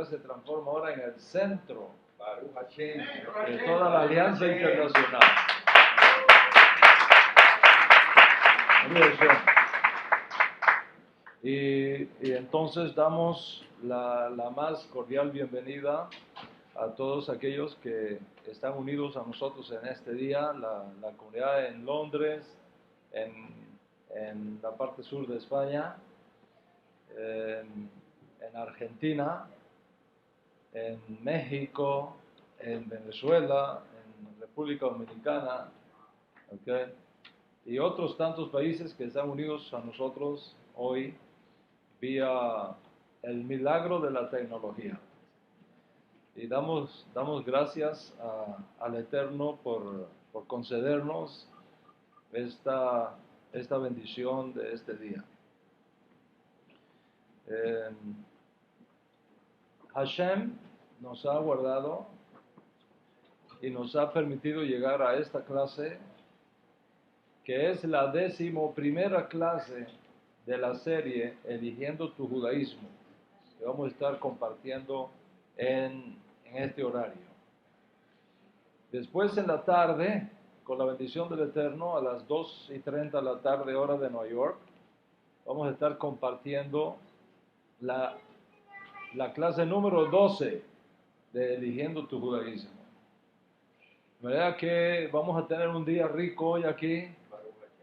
se transforma ahora en el centro Baruch Hashem, de toda la alianza internacional. Y entonces damos la más cordial bienvenida a todos aquellos que están unidos a nosotros en este día, la comunidad en Londres, en la parte sur de España, en Argentina, en México, en Venezuela, en República Dominicana, ¿okay? Y otros tantos países que están unidos a nosotros hoy vía el milagro de la tecnología. Y damos gracias al Eterno por concedernos esta bendición de este día. Hashem nos ha guardado y nos ha permitido llegar a esta clase, que es la 11ª clase de la serie Eligiendo tu Judaísmo, que vamos a estar compartiendo en este horario. Después en la tarde, con la bendición del Eterno, a las 2:30 de la tarde, hora de Nueva York, vamos a estar compartiendo la clase número 12 de Eligiendo tu Judaísmo. De manera que vamos a tener un día rico hoy aquí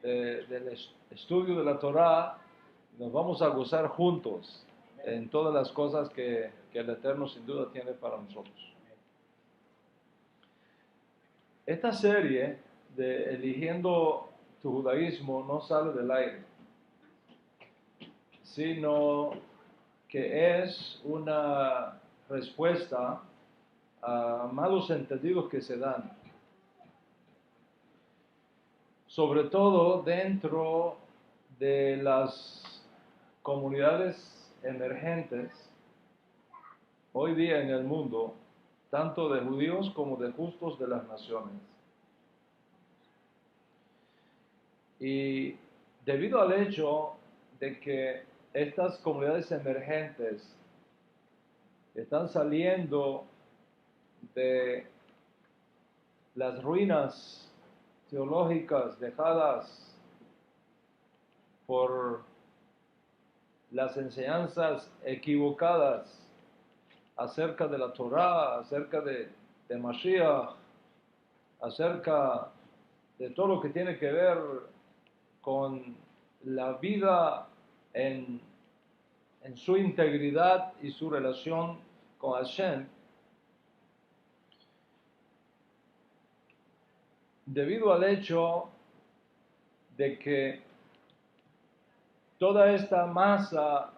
del estudio de la Torá. Nos vamos a gozar juntos en todas las cosas que el Eterno sin duda tiene para nosotros. Esta serie de Eligiendo tu Judaísmo no sale del aire, sino que es una respuesta a malos entendidos que se dan, sobre todo dentro de las comunidades emergentes hoy día en el mundo, tanto de judíos como de justos de las naciones. Y debido al hecho de que estas comunidades emergentes están saliendo de las ruinas teológicas dejadas por las enseñanzas equivocadas acerca de la Torá, acerca de Mashiach, acerca de todo lo que tiene que ver con la vida en su integridad y su relación con Hashem. Debido al hecho de que toda esta masa,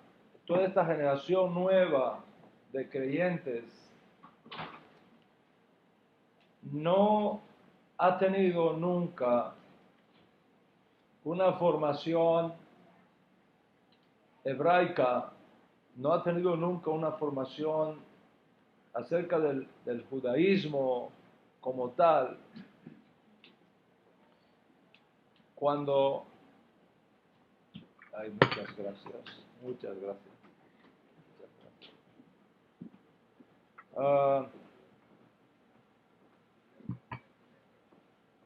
toda esta generación nueva de creyentes no ha tenido nunca una formación hebraica, no ha tenido nunca una formación acerca del judaísmo como tal. Cuando... Ay, muchas gracias.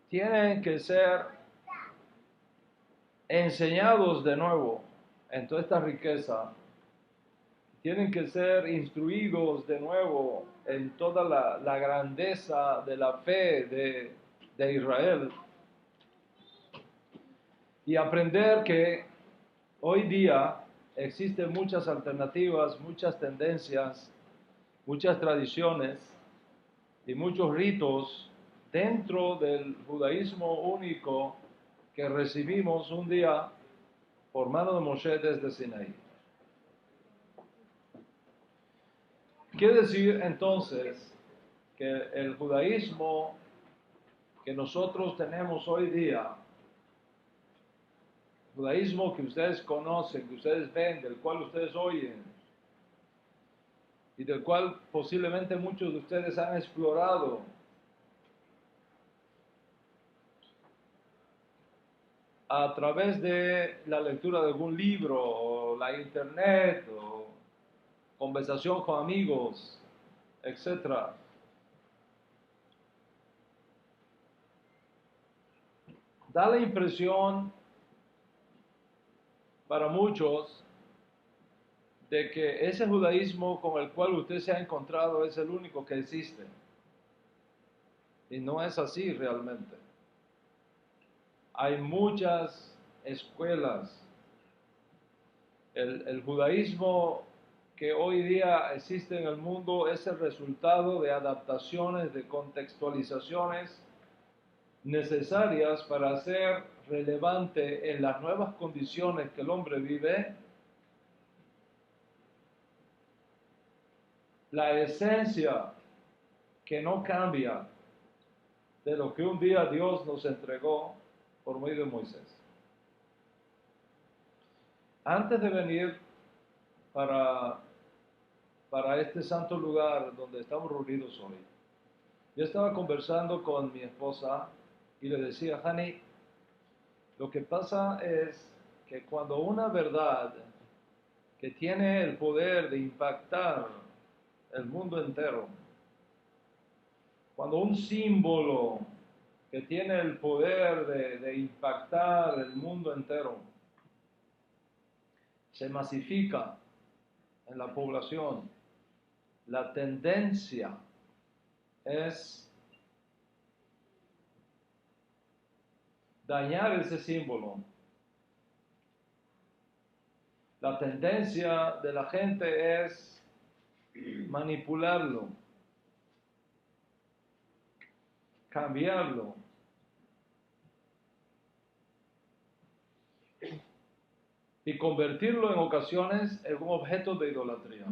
Tienen que ser enseñados de nuevo en toda esta riqueza. Tienen que ser instruidos de nuevo en toda la grandeza de la fe de Israel. Y aprender que hoy día existen muchas alternativas, muchas tendencias, muchas tradiciones y muchos ritos dentro del judaísmo único que recibimos un día por mano de Moshe desde Sinaí. Quiere decir entonces que el judaísmo que nosotros tenemos hoy día, judaísmo que ustedes conocen, que ustedes ven, del cual ustedes oyen y del cual posiblemente muchos de ustedes han explorado, a través de la lectura de algún libro o la internet conversación con amigos, etc. Da la impresión para muchos de que ese judaísmo con el cual usted se ha encontrado es el único que existe. Y no es así realmente. Hay muchas escuelas. El judaísmo que hoy día existe en el mundo es el resultado de adaptaciones, de contextualizaciones necesarias para ser relevante en las nuevas condiciones que el hombre vive. La esencia que no cambia de lo que un día Dios nos entregó por medio de Moisés. Antes de venir para este santo lugar donde estamos reunidos hoy, yo estaba conversando con mi esposa y le decía, Hani, lo que pasa es que cuando una verdad que tiene el poder de impactar el mundo entero, cuando un símbolo que tiene el poder de impactar el mundo entero se masifica en la población, la tendencia es dañar ese símbolo. La tendencia de la gente es manipularlo, cambiarlo. Y convertirlo en ocasiones en un objeto de idolatría.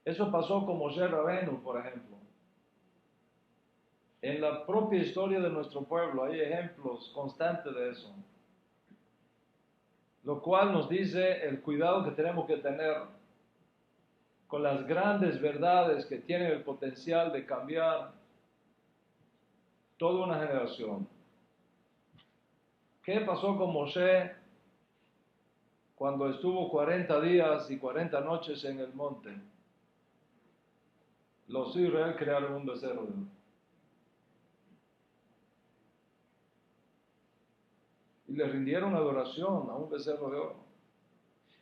Eso pasó con Moshe Rabenu, por ejemplo. En la propia historia de nuestro pueblo hay ejemplos constantes de eso. Lo cual nos dice el cuidado que tenemos que tener con las grandes verdades que tienen el potencial de cambiar toda una generación. ¿Qué pasó con Moshe cuando estuvo 40 días y 40 noches en el monte? Los Israel crearon un becerro de oro. Y le rindieron adoración a un becerro de oro.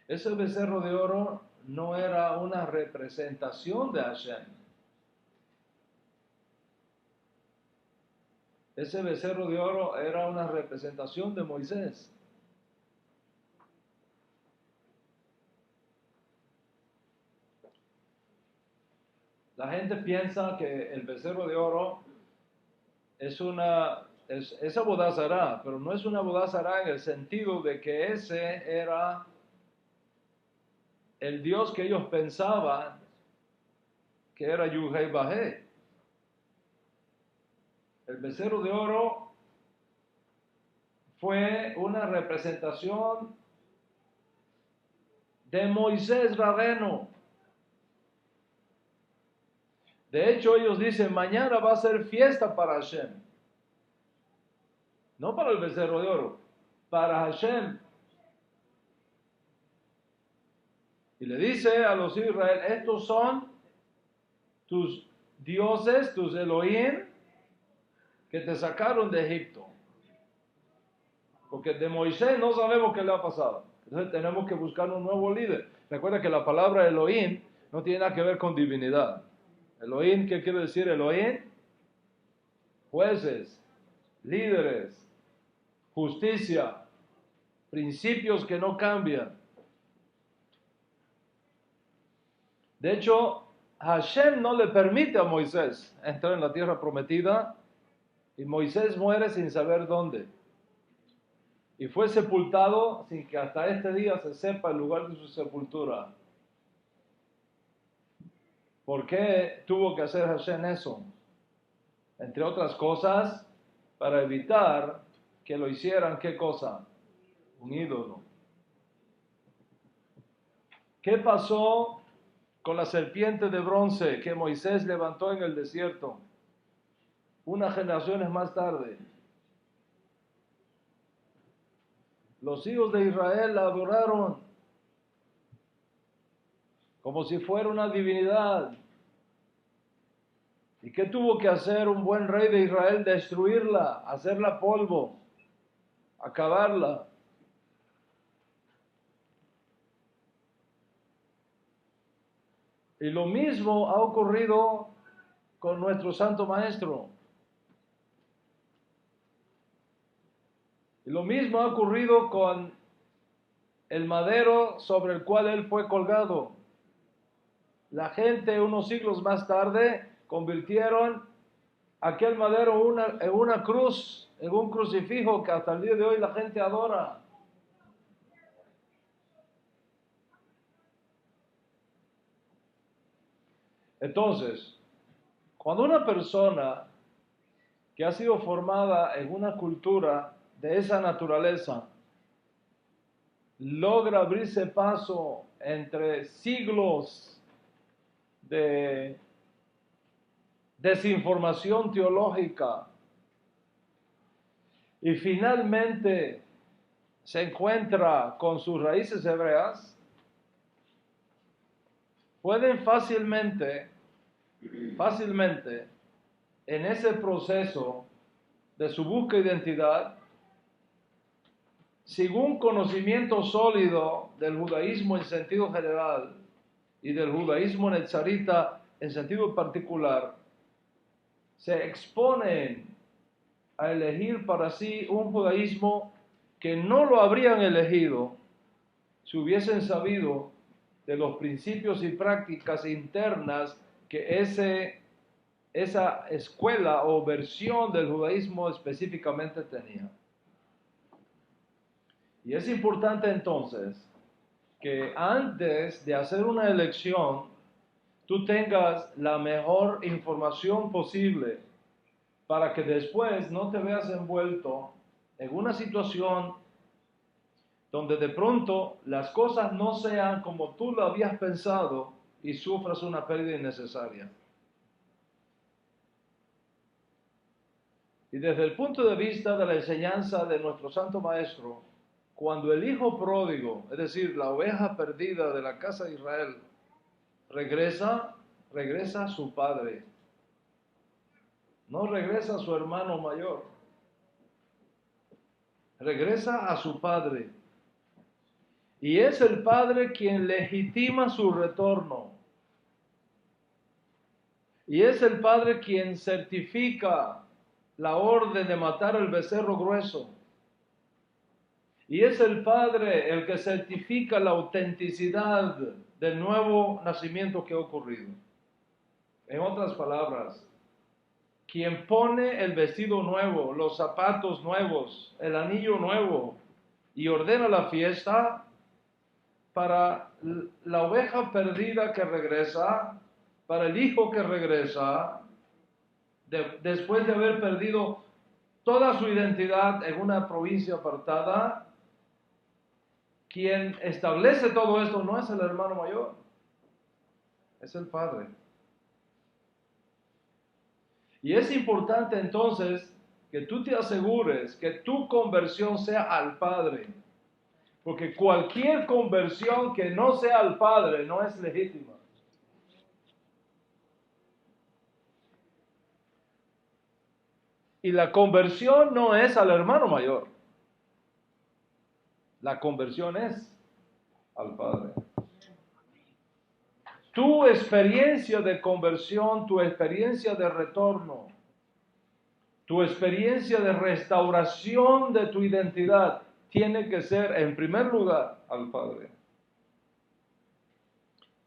Ese becerro de oro no era una representación de Hashem. Ese becerro de oro era una representación de Moisés. La gente piensa que el becerro de oro es Abodá Zará, pero no es una Abodá Zará en el sentido de que ese era el Dios que ellos pensaban que era Yuhei Bajé. El becerro de oro fue una representación de Moisés Rabeno. De hecho, ellos dicen, mañana va a ser fiesta para Hashem. No para el becerro de oro, para Hashem. Y le dice a los Israel, estos son tus dioses, tus Elohim, que te sacaron de Egipto. Porque de Moisés no sabemos qué le ha pasado. Entonces tenemos que buscar un nuevo líder. Recuerda que la palabra Elohim no tiene nada que ver con divinidad. Elohim, ¿qué quiere decir Elohim? Jueces, líderes, justicia, principios que no cambian. De hecho, Hashem no le permite a Moisés entrar en la tierra prometida y Moisés muere sin saber dónde. Y fue sepultado sin que hasta este día se sepa el lugar de su sepultura. ¿Por qué tuvo que hacer Hashem eso? Entre otras cosas, para evitar que lo hicieran, ¿qué cosa? Un ídolo. ¿Qué pasó con la serpiente de bronce que Moisés levantó en el desierto? Unas generaciones más tarde, los hijos de Israel la adoraron como si fuera una divinidad. ¿Y qué tuvo que hacer un buen rey de Israel? Destruirla, hacerla polvo, acabarla. Y lo mismo ha ocurrido con nuestro Santo Maestro. Y lo mismo ha ocurrido con el madero sobre el cual él fue colgado. La gente unos siglos más tarde convirtieron aquel madero en una cruz, en un crucifijo que hasta el día de hoy la gente adora. Entonces, cuando una persona que ha sido formada en una cultura de esa naturaleza logra abrirse paso entre siglos de desinformación teológica y finalmente se encuentra con sus raíces hebreas, pueden fácilmente en ese proceso de su búsqueda de identidad, sin un conocimiento sólido del judaísmo en sentido general y del judaísmo netzarita en sentido particular, se exponen a elegir para sí un judaísmo que no lo habrían elegido si hubiesen sabido de los principios y prácticas internas que esa escuela o versión del judaísmo específicamente tenía. Y es importante entonces que antes de hacer una elección, tú tengas la mejor información posible para que después no te veas envuelto en una situación donde de pronto las cosas no sean como tú lo habías pensado y sufras una pérdida innecesaria. Y desde el punto de vista de la enseñanza de nuestro Santo Maestro, cuando el hijo pródigo, es decir, la oveja perdida de la casa de Israel, regresa a su padre. No regresa a su hermano mayor. Regresa a su padre. Y es el padre quien legitima su retorno. Y es el padre quien certifica la orden de matar el becerro grueso. Y es el padre el que certifica la autenticidad del nuevo nacimiento que ha ocurrido. En otras palabras, quien pone el vestido nuevo, los zapatos nuevos, el anillo nuevo y ordena la fiesta para la oveja perdida que regresa, para el hijo que regresa, después de haber perdido toda su identidad en una provincia apartada, quien establece todo esto no es el hermano mayor, es el padre. Y es importante entonces que tú te asegures que tu conversión sea al Padre. Porque cualquier conversión que no sea al Padre no es legítima. Y la conversión no es al hermano mayor. La conversión es al Padre. Tu experiencia de conversión, tu experiencia de retorno, tu experiencia de restauración de tu identidad tiene que ser en primer lugar al Padre.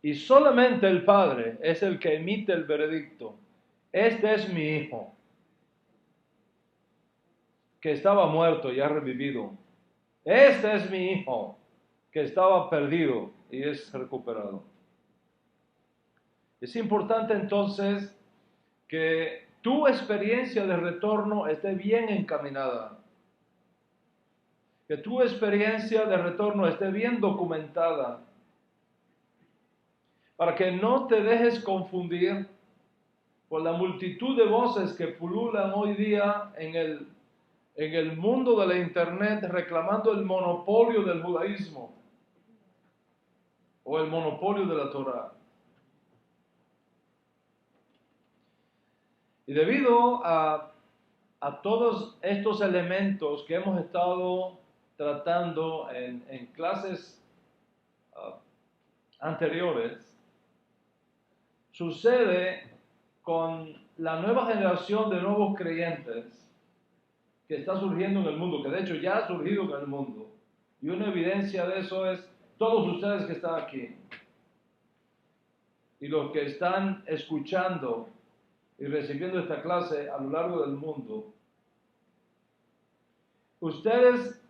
Y solamente el Padre es el que emite el veredicto. Este es mi hijo, que estaba muerto y ha revivido. Este es mi hijo, que estaba perdido y es recuperado. Es importante entonces que tu experiencia de retorno esté bien encaminada, que tu experiencia de retorno esté bien documentada, para que no te dejes confundir por la multitud de voces que pululan hoy día en el mundo de la internet reclamando el monopolio del judaísmo. o el monopolio de la Torah. Y debido a todos estos elementos que hemos estado tratando en clases anteriores, sucede con la nueva generación de nuevos creyentes que está surgiendo en el mundo, que de hecho ya ha surgido en el mundo. Y una evidencia de eso es todos ustedes que están aquí y los que están escuchando y recibiendo esta clase a lo largo del mundo. Ustedes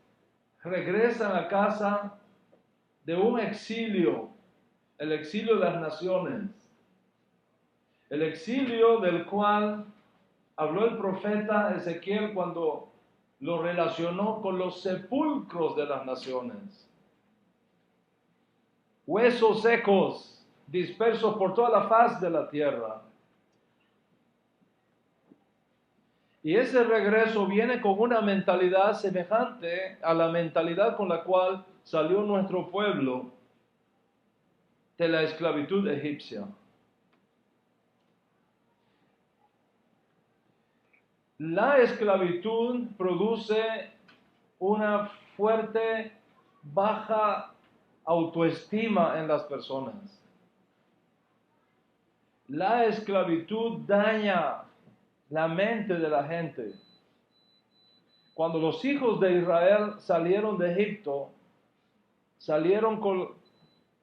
regresan a casa de un exilio, el exilio de las naciones, el exilio del cual habló el profeta Ezequiel cuando lo relacionó con los sepulcros de las naciones. Huesos secos, dispersos por toda la faz de la tierra. Y ese regreso viene con una mentalidad semejante a la mentalidad con la cual salió nuestro pueblo de la esclavitud egipcia. La esclavitud produce una fuerte baja autoestima en las personas. La esclavitud daña la mente de la gente. Cuando los hijos de Israel salieron de Egipto, salieron con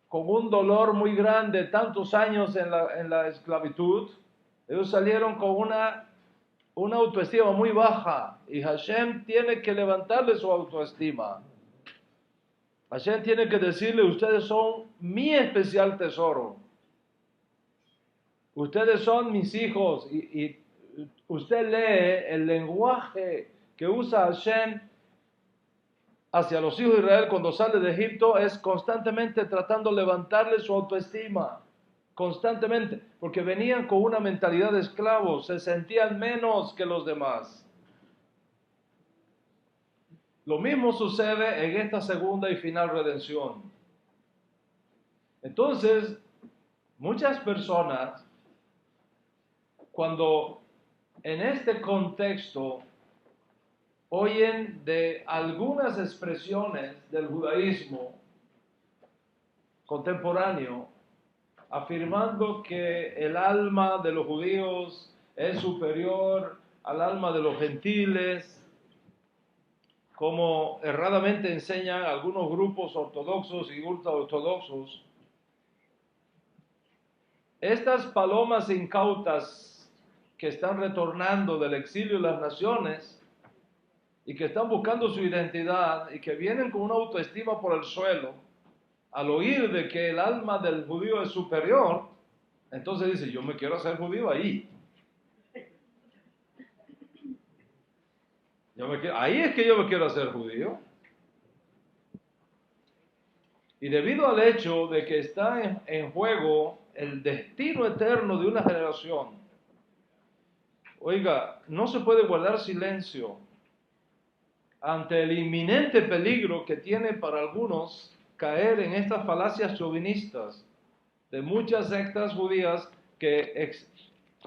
un dolor muy grande, tantos años en la esclavitud. Ellos salieron con una autoestima muy baja, y Hashem tiene que levantarle su autoestima. Hashem tiene que decirle: ustedes son mi especial tesoro. Ustedes son mis hijos. Y usted lee el lenguaje que usa Hashem hacia los hijos de Israel cuando sale de Egipto, es constantemente tratando de levantarle su autoestima. Constantemente, porque venían con una mentalidad de esclavos, se sentían menos que los demás. Lo mismo sucede en esta segunda y final redención. Entonces, muchas personas, cuando en este contexto oyen de algunas expresiones del judaísmo contemporáneo, afirmando que el alma de los judíos es superior al alma de los gentiles, como erradamente enseñan algunos grupos ortodoxos y ultraortodoxos. Estas palomas incautas que están retornando del exilio de las naciones y que están buscando su identidad y que vienen con una autoestima por el suelo, al oír de que el alma del judío es superior, entonces dice: yo me quiero hacer judío ahí. Ahí es que yo me quiero hacer judío. Y debido al hecho de que está en juego el destino eterno de una generación, oiga, no se puede guardar silencio ante el inminente peligro que tiene para algunos caer en estas falacias chauvinistas de muchas sectas judías que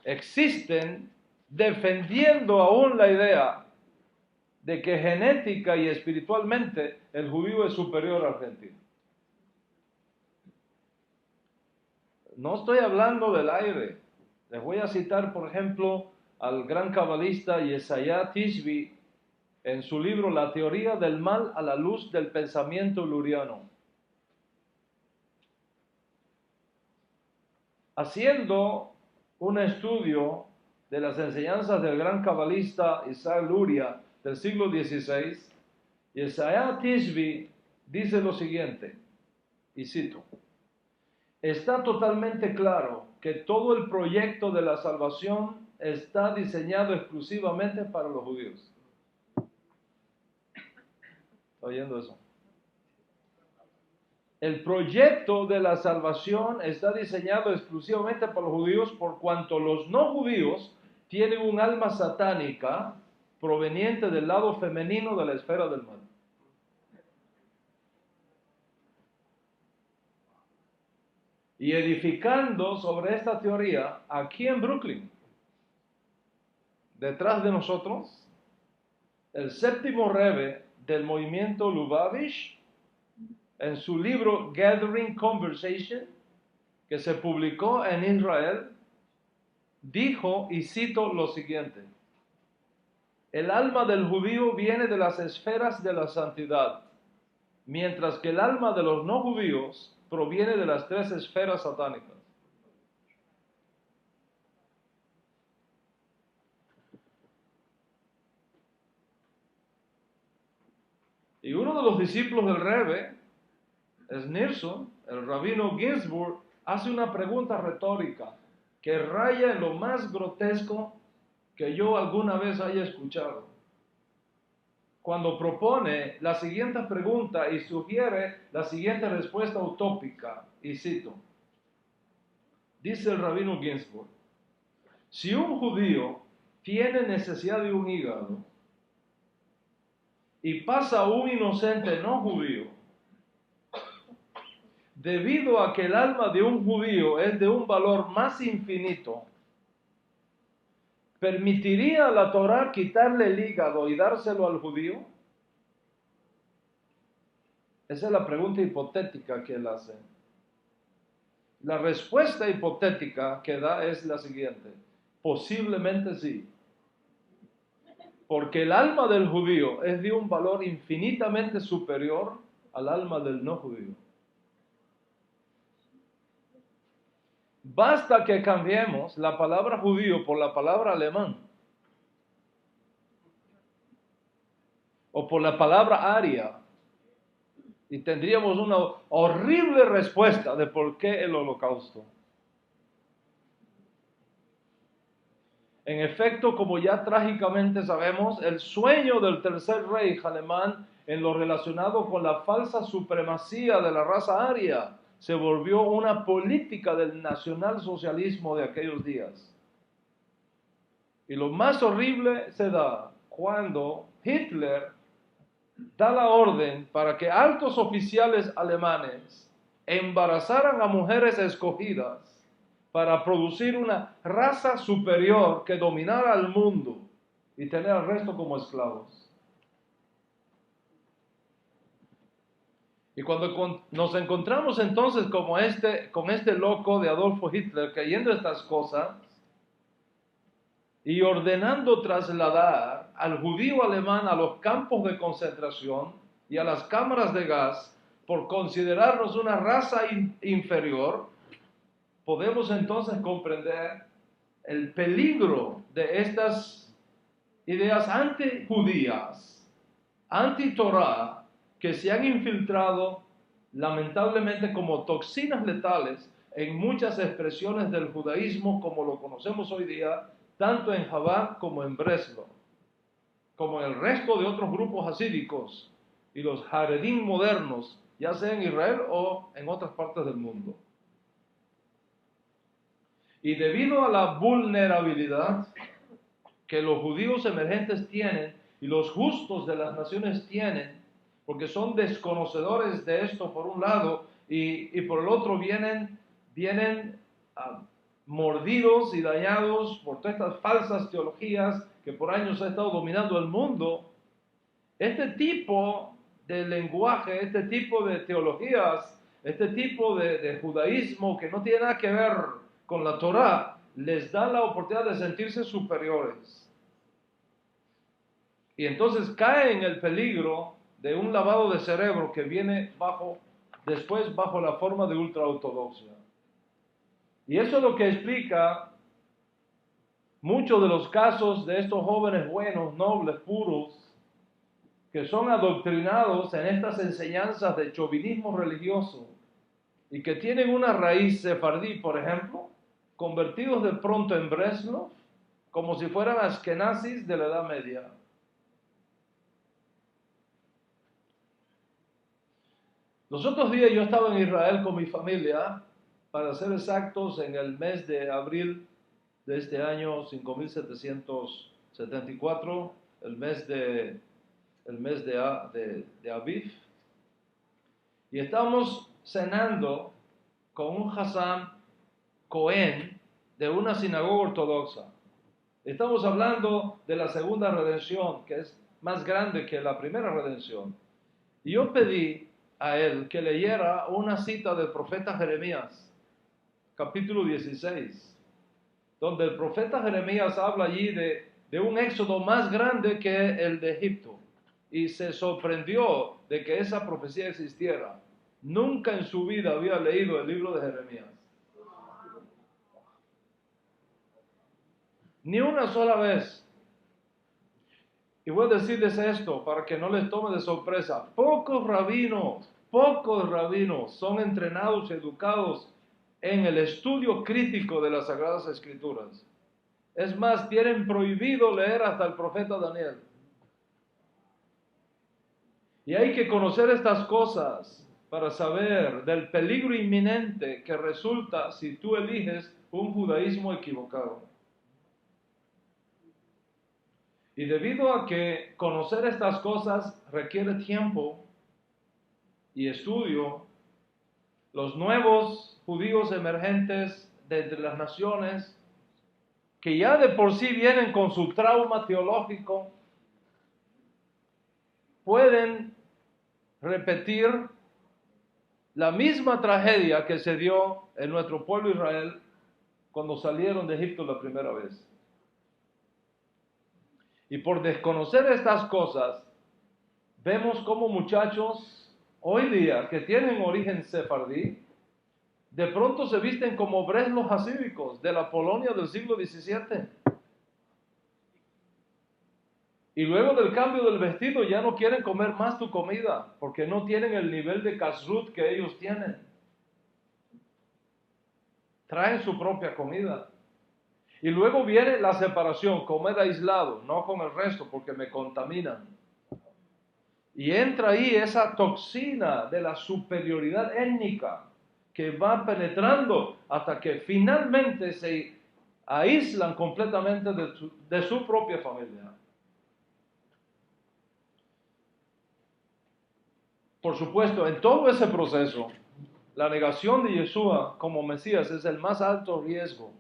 existen defendiendo aún la idea de que genética y espiritualmente el judío es superior al gentil. No estoy hablando del aire. Les voy a citar, por ejemplo, al gran cabalista Yeshaya Tishby en su libro La teoría del mal a la luz del pensamiento luriano. Haciendo un estudio de las enseñanzas del gran cabalista Isaac Luria del siglo XVI, Yeshaya Tishby dice lo siguiente, y cito: está totalmente claro que todo el proyecto de la salvación está diseñado exclusivamente para los judíos. ¿Está oyendo eso? El proyecto de la salvación está diseñado exclusivamente para los judíos, por cuanto los no judíos tienen un alma satánica proveniente del lado femenino de la esfera del mal. y edificando sobre esta teoría aquí en Brooklyn. Detrás de nosotros, el séptimo Rebbe del movimiento Lubavitch, en su libro Gathering Conversation, que se publicó en Israel, dijo, y cito lo siguiente: el alma del judío viene de las esferas de la santidad, mientras que el alma de los no judíos proviene de las tres esferas satánicas. Y uno de los discípulos del Rebbe, Schneerson, el rabino Ginsburg, hace una pregunta retórica que raya en lo más grotesco que yo alguna vez haya escuchado, cuando propone la siguiente pregunta y sugiere la siguiente respuesta utópica, y cito, dice el rabino Ginsburg: si un judío tiene necesidad de un hígado y pasa a un inocente no judío, debido a que el alma de un judío es de un valor más infinito, ¿permitiría la Torá quitarle el hígado y dárselo al judío? Esa es la pregunta hipotética que él hace. La respuesta hipotética que da es la siguiente: posiblemente sí. Porque el alma del judío es de un valor infinitamente superior al alma del no judío. Basta que cambiemos la palabra judío por la palabra alemán, o por la palabra aria, y tendríamos una horrible respuesta de por qué el holocausto. En efecto, como ya trágicamente sabemos, el sueño del tercer rey alemán en lo relacionado con la falsa supremacía de la raza aria se volvió una política del nacionalsocialismo de aquellos días. Y lo más horrible se da cuando Hitler da la orden para que altos oficiales alemanes embarazaran a mujeres escogidas para producir una raza superior que dominara al mundo y tener al resto como esclavos. Y cuando nos encontramos entonces con este loco de Adolfo Hitler creyendo estas cosas y ordenando trasladar al judío alemán a los campos de concentración y a las cámaras de gas por considerarnos una raza inferior, podemos entonces comprender el peligro de estas ideas antijudías, anti-Torah, que se han infiltrado lamentablemente como toxinas letales en muchas expresiones del judaísmo como lo conocemos hoy día, tanto en Chabad como en Breslov, como en el resto de otros grupos hasídicos y los Haredim modernos, ya sea en Israel o en otras partes del mundo. Y debido a la vulnerabilidad que los judíos emergentes tienen y los justos de las naciones tienen, porque son desconocedores de esto por un lado y por el otro vienen mordidos y dañados por todas estas falsas teologías que por años ha estado dominando el mundo. Este tipo de lenguaje, este tipo de teologías, este tipo de judaísmo que no tiene nada que ver con la Torá, les da la oportunidad de sentirse superiores. Y entonces cae en el peligro de un lavado de cerebro que viene después bajo la forma de ultraortodoxia. Y eso es lo que explica muchos de los casos de estos jóvenes buenos, nobles, puros, que son adoctrinados en estas enseñanzas de chauvinismo religioso y que tienen una raíz sefardí, por ejemplo, convertidos de pronto en Breslov, como si fueran askenazis de la Edad Media. Los otros días yo estaba en Israel con mi familia, para ser exactos, en el mes de abril de este año 5774, el mes de Aviv, y estábamos cenando con un Hassán Cohen de una sinagoga ortodoxa. Estamos hablando de la segunda redención, que es más grande que la primera redención. Y yo pedí a él que leyera una cita del profeta Jeremías, capítulo 16, donde el profeta Jeremías habla allí de un éxodo más grande que el de Egipto. Y se sorprendió de que esa profecía existiera. Nunca en su vida había leído el libro de Jeremías. Ni una sola vez. Y voy a decirles esto para que no les tome de sorpresa. Pocos rabinos son entrenados y educados en el estudio crítico de las Sagradas Escrituras. Es más, tienen prohibido leer hasta el profeta Daniel. Y hay que conocer estas cosas para saber del peligro inminente que resulta si tú eliges un judaísmo equivocado. Y debido a que conocer estas cosas requiere tiempo y estudio, los nuevos judíos emergentes de entre las naciones, que ya de por sí vienen con su trauma teológico, pueden repetir la misma tragedia que se dio en nuestro pueblo Israel cuando salieron de Egipto la primera vez. Y por desconocer estas cosas, vemos como muchachos hoy día que tienen origen sefardí, de pronto se visten como breslos hasídicos de la Polonia del siglo XVII. Y luego del cambio del vestido ya no quieren comer más tu comida, porque no tienen el nivel de kashrut que ellos tienen. Traen su propia comida. Y luego viene la separación, comer aislado, no con el resto, porque me contaminan. Y entra ahí esa toxina de la superioridad étnica que va penetrando hasta que finalmente se aíslan completamente de su propia familia. Por supuesto, en todo ese proceso, la negación de Yeshua como Mesías es el más alto riesgo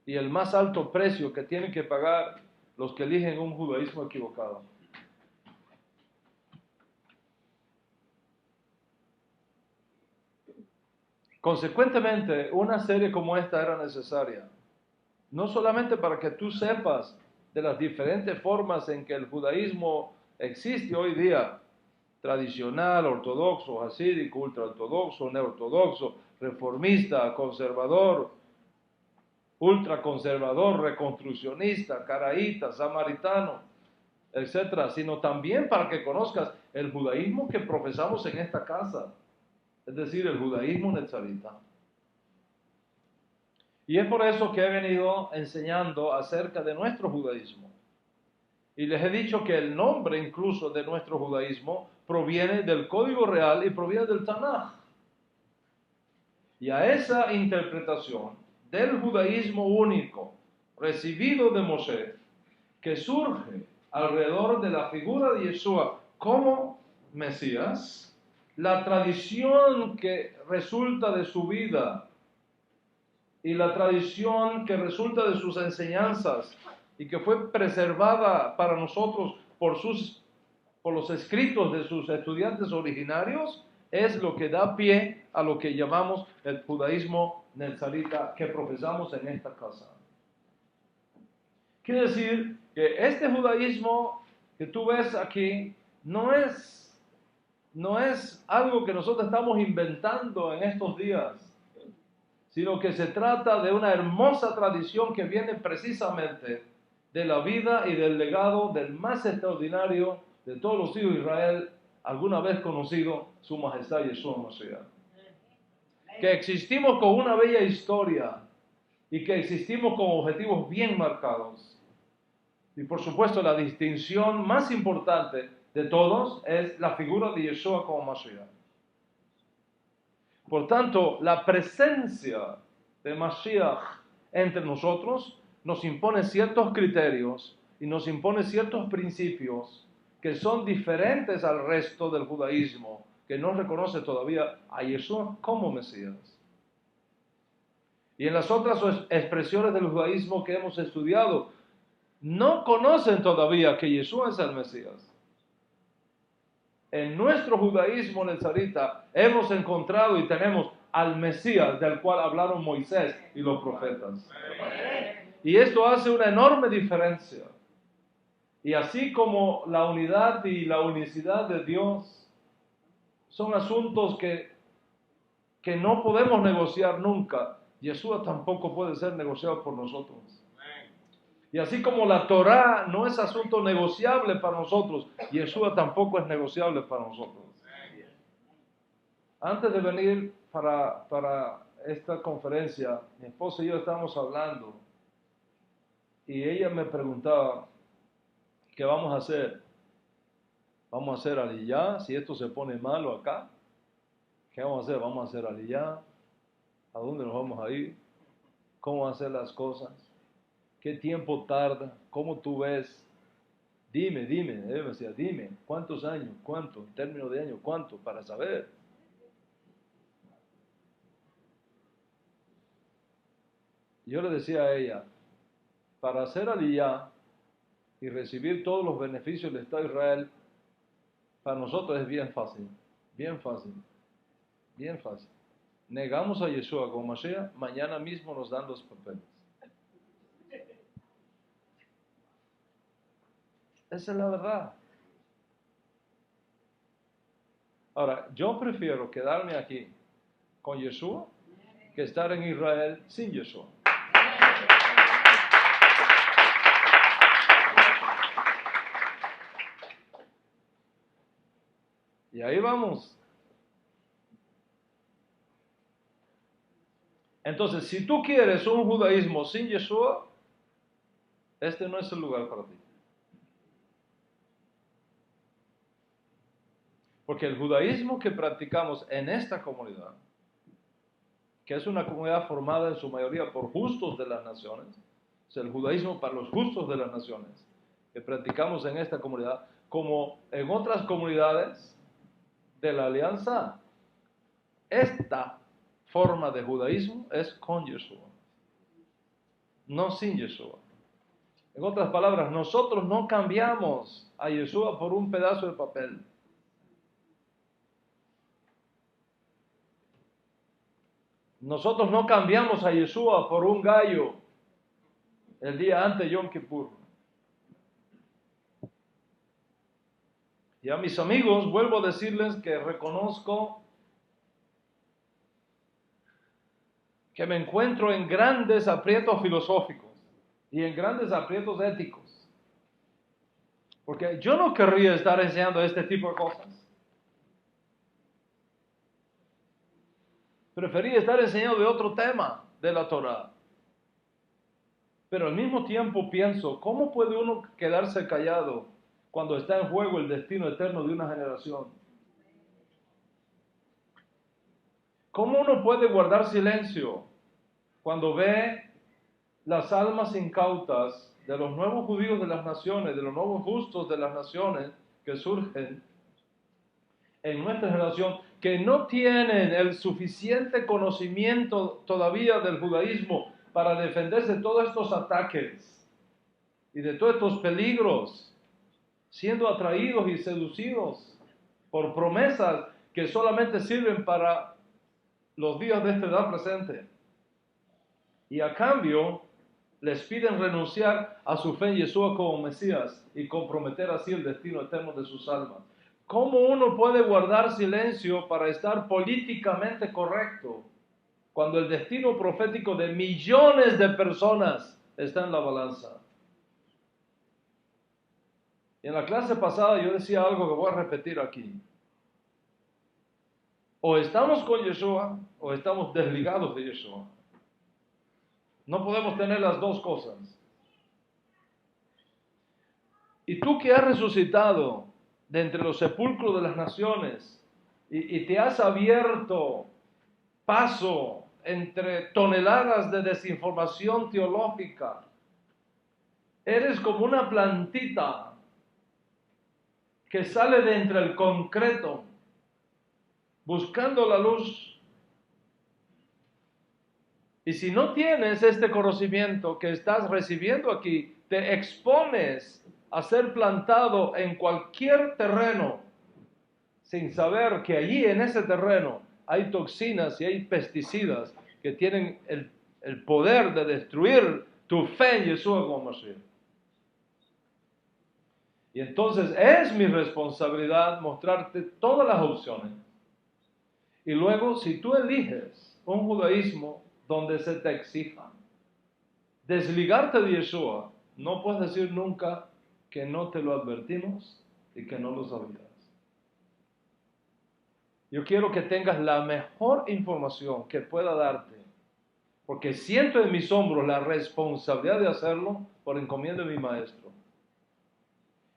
y el más alto precio que tienen que pagar los que eligen un judaísmo equivocado. Consecuentemente, una serie como esta era necesaria, no solamente para que tú sepas de las diferentes formas en que el judaísmo existe hoy día, tradicional, ortodoxo, hasídico, ultraortodoxo, neortodoxo, reformista, conservador, ultraconservador, reconstruccionista, caraíta, samaritano, etcétera, sino también para que conozcas el judaísmo que profesamos en esta casa, es decir, el judaísmo netzarita. Y es por eso que he venido enseñando acerca de nuestro judaísmo. Y les he dicho que el nombre incluso de nuestro judaísmo proviene del Código Real y proviene del Tanaj. Y a esa interpretación del judaísmo único recibido de Moshe, que surge alrededor de la figura de Yeshua como Mesías, la tradición que resulta de su vida y la tradición que resulta de sus enseñanzas y que fue preservada para nosotros por los escritos de sus estudiantes originarios, es lo que da pie a lo que llamamos el judaísmo netzarita que profesamos en esta casa. Quiere decir que este judaísmo que tú ves aquí no es algo que nosotros estamos inventando en estos días, sino que se trata de una hermosa tradición que viene precisamente de la vida y del legado del más extraordinario de todos los hijos de Israel, alguna vez conocido, su majestad Yeshua Mashiach. Que existimos con una bella historia y que existimos con objetivos bien marcados. Y por supuesto la distinción más importante de todos es la figura de Yeshua como Mashiach. Por tanto, la presencia de Mashiach entre nosotros nos impone ciertos criterios y nos impone ciertos principios que son diferentes al resto del judaísmo, que no reconoce todavía a Yeshua como Mesías. y en las otras expresiones del judaísmo que hemos estudiado, no conocen todavía que Yeshua es el Mesías. En nuestro judaísmo nezarita hemos encontrado y tenemos al Mesías del cual hablaron Moisés y los profetas. Y esto hace una enorme diferencia. Y así como la unidad y la unicidad de Dios son asuntos que no podemos negociar nunca, Yeshua tampoco puede ser negociado por nosotros. Y así como la Torá no es asunto negociable para nosotros, Yeshua tampoco es negociable para nosotros. Antes de venir para esta conferencia, mi esposa y yo estábamos hablando y ella me preguntaba, ¿qué vamos a hacer? ¿Vamos a hacer aliyá? Si esto se pone malo acá, ¿qué vamos a hacer? ¿Vamos a hacer aliyá? ¿A dónde nos vamos a ir? ¿Cómo van a hacer las cosas? ¿Qué tiempo tarda? ¿Cómo tú ves? Dime, me decía, dime, ¿cuántos años? ¿Cuánto? En términos de años, ¿cuánto? Para saber. Yo le decía a ella, para hacer aliyá y recibir todos los beneficios del Estado de Israel, para nosotros es bien fácil, bien fácil, bien fácil. Negamos a Yeshua como Mashiach, mañana mismo nos dan los papeles. Esa es la verdad. Ahora, yo prefiero quedarme aquí con Yeshua que estar en Israel sin Yeshua. Y ahí vamos. Entonces, si tú quieres un judaísmo sin Yeshua, este no es el lugar para ti. Porque el judaísmo que practicamos en esta comunidad, que es una comunidad formada en su mayoría por justos de las naciones, es el judaísmo para los justos de las naciones, que practicamos en esta comunidad, como en otras comunidades de la alianza, esta forma de judaísmo es con Yeshua, no sin Yeshua. En otras palabras, nosotros no cambiamos a Yeshua por un pedazo de papel. Nosotros no cambiamos a Yeshua por un gallo el día antes de Yom Kippur. Y a mis amigos vuelvo a decirles que reconozco que me encuentro en grandes aprietos filosóficos y en grandes aprietos éticos. Porque yo no querría estar enseñando este tipo de cosas. Prefería estar enseñando de otro tema de la Torah. Pero al mismo tiempo pienso, ¿cómo puede uno quedarse callado cuando está en juego el destino eterno de una generación? ¿Cómo uno puede guardar silencio cuando ve las almas incautas de los nuevos judíos de las naciones, de los nuevos justos de las naciones que surgen en nuestra generación, que no tienen el suficiente conocimiento todavía del judaísmo para defenderse de todos estos ataques y de todos estos peligros, siendo atraídos y seducidos por promesas que solamente sirven para los días de esta edad presente? Y a cambio les piden renunciar a su fe en Yeshua como Mesías y comprometer así el destino eterno de sus almas. ¿Cómo uno puede guardar silencio para estar políticamente correcto cuando el destino profético de millones de personas está en la balanza? Y en la clase pasada yo decía algo que voy a repetir aquí. O estamos con Yeshua o estamos desligados de Yeshua. No podemos tener las dos cosas. Y tú que has resucitado de entre los sepulcros de las naciones y te has abierto paso entre toneladas de desinformación teológica, eres como una plantita que sale de entre el concreto buscando la luz. Y si no tienes este conocimiento que estás recibiendo aquí, te expones a ser plantado en cualquier terreno sin saber que allí en ese terreno hay toxinas y hay pesticidas que tienen el poder de destruir tu fe en Yeshua como Mashiach. Y entonces es mi responsabilidad mostrarte todas las opciones. Y luego, si tú eliges un judaísmo donde se te exija desligarte de Yeshua, no puedes decir nunca que no te lo advertimos y que no lo sabías. Yo quiero que tengas la mejor información que pueda darte, porque siento en mis hombros la responsabilidad de hacerlo por encomienda de mi maestro.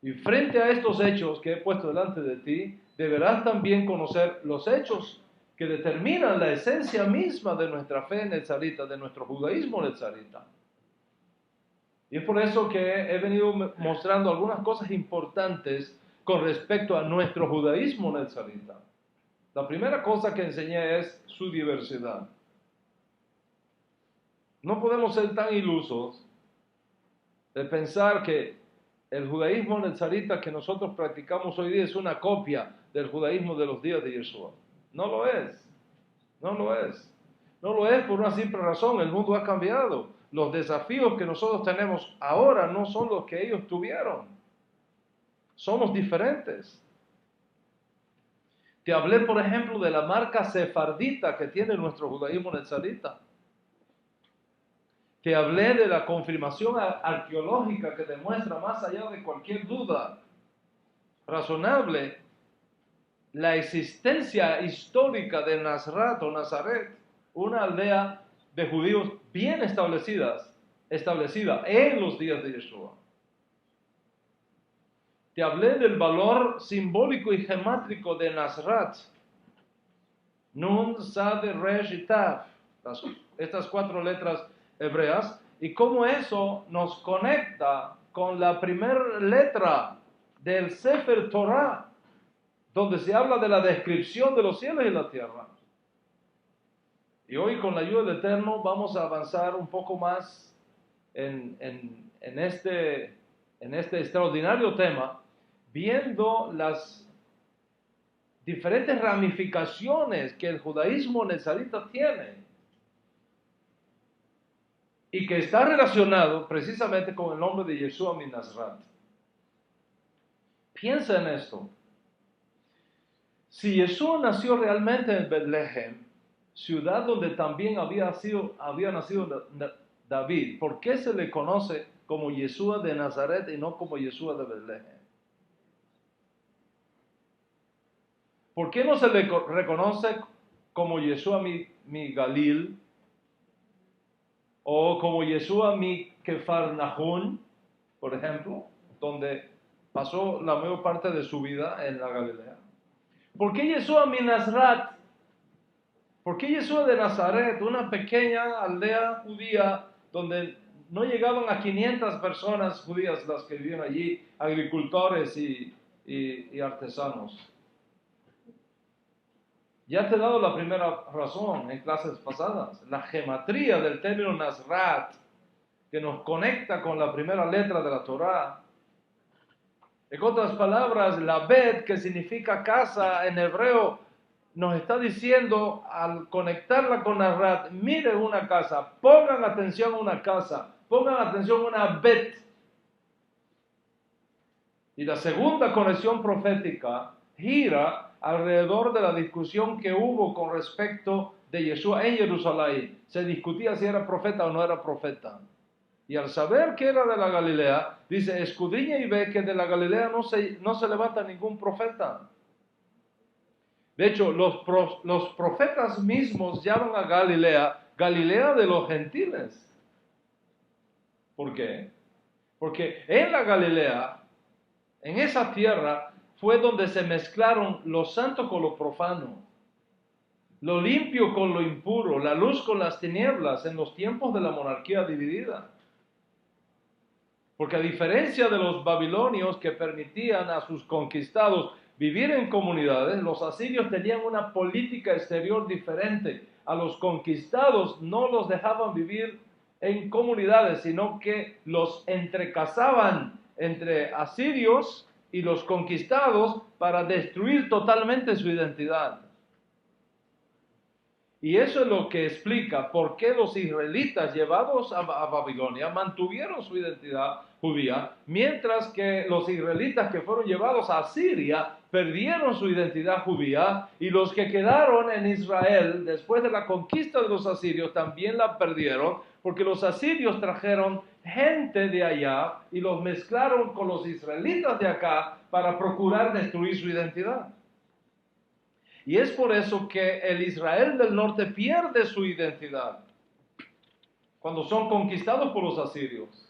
Y frente a estos hechos que he puesto delante de ti, deberás también conocer los hechos que determinan la esencia misma de nuestra fe netzarita, de nuestro judaísmo netzarita. Y es por eso que he venido mostrando algunas cosas importantes con respecto a nuestro judaísmo netzarita. La primera cosa que enseñé es su diversidad. No podemos ser tan ilusos de pensar que el judaísmo netzarita que nosotros practicamos hoy día es una copia del judaísmo de los días de Yeshua. No lo es. No lo es. No lo es por una simple razón. El mundo ha cambiado. Los desafíos que nosotros tenemos ahora no son los que ellos tuvieron. Somos diferentes. Te hablé, por ejemplo, de la marca sefardita que tiene nuestro judaísmo netzarita. Te hablé de la confirmación arqueológica que demuestra, más allá de cualquier duda razonable, la existencia histórica de Nazrat o Nazaret, una aldea de judíos bien establecida en los días de Yeshua. Te hablé del valor simbólico y gemátrico de Nazrat, Nun, Sad, Resh y Tav, estas 4 letras hebreas, y cómo eso nos conecta con la primera letra del Sefer Torah, donde se habla de la descripción de los cielos y la tierra. Y hoy, con la ayuda del Eterno, vamos a avanzar un poco más en este extraordinario tema, viendo las diferentes ramificaciones que el judaísmo nezarita tiene y que está relacionado precisamente con el nombre de Yeshua min Nazrat. Piensa en esto. Si Yeshua nació realmente en Betlehem, ciudad donde también había nacido David, ¿por qué se le conoce como Yeshua de Nazaret y no como Yeshua de Betlehem? ¿Por qué no se le reconoce como Yeshua mi Galil o como Yeshua mi Kefar Nahum, por ejemplo, donde pasó la mayor parte de su vida en la Galilea? ¿Por qué Yeshua mi Nazrat? ¿Por qué Yeshua de Nazaret, una pequeña aldea judía donde no llegaban a 500 personas judías las que vivían allí, agricultores y artesanos? Ya te he dado la primera razón en clases pasadas, la gematría del término Nazrat, que nos conecta con la primera letra de la Torá. En otras palabras, la Bet, que significa casa en hebreo, nos está diciendo al conectarla con Nazrat, miren una casa, pongan atención a una casa, pongan atención a una Bet. Y la segunda conexión profética gira alrededor de la discusión que hubo con respecto de Yeshua en Jerusalén. Se discutía si era profeta o no era profeta. Y al saber que era de la Galilea, dice, escudriña y ve que de la Galilea no se levanta ningún profeta. De hecho, los profetas mismos llaman a Galilea, Galilea de los gentiles. ¿Por qué? Porque en la Galilea, en esa tierra, fue donde se mezclaron lo santo con lo profano, lo limpio con lo impuro, la luz con las tinieblas en los tiempos de la monarquía dividida. Porque a diferencia de los babilonios que permitían a sus conquistados vivir en comunidades, los asirios tenían una política exterior diferente. a los conquistados no los dejaban vivir en comunidades, sino que los entrecazaban entre asirios y los conquistados para destruir totalmente su identidad. Y eso es lo que explica por qué los israelitas llevados a Babilonia mantuvieron su identidad judía, mientras que los israelitas que fueron llevados a Siria perdieron su identidad judía, y los que quedaron en Israel después de la conquista de los asirios también la perdieron, porque los asirios trajeron gente de allá y los mezclaron con los israelitas de acá para procurar destruir su identidad. Y es por eso que el Israel del norte pierde su identidad cuando son conquistados por los asirios.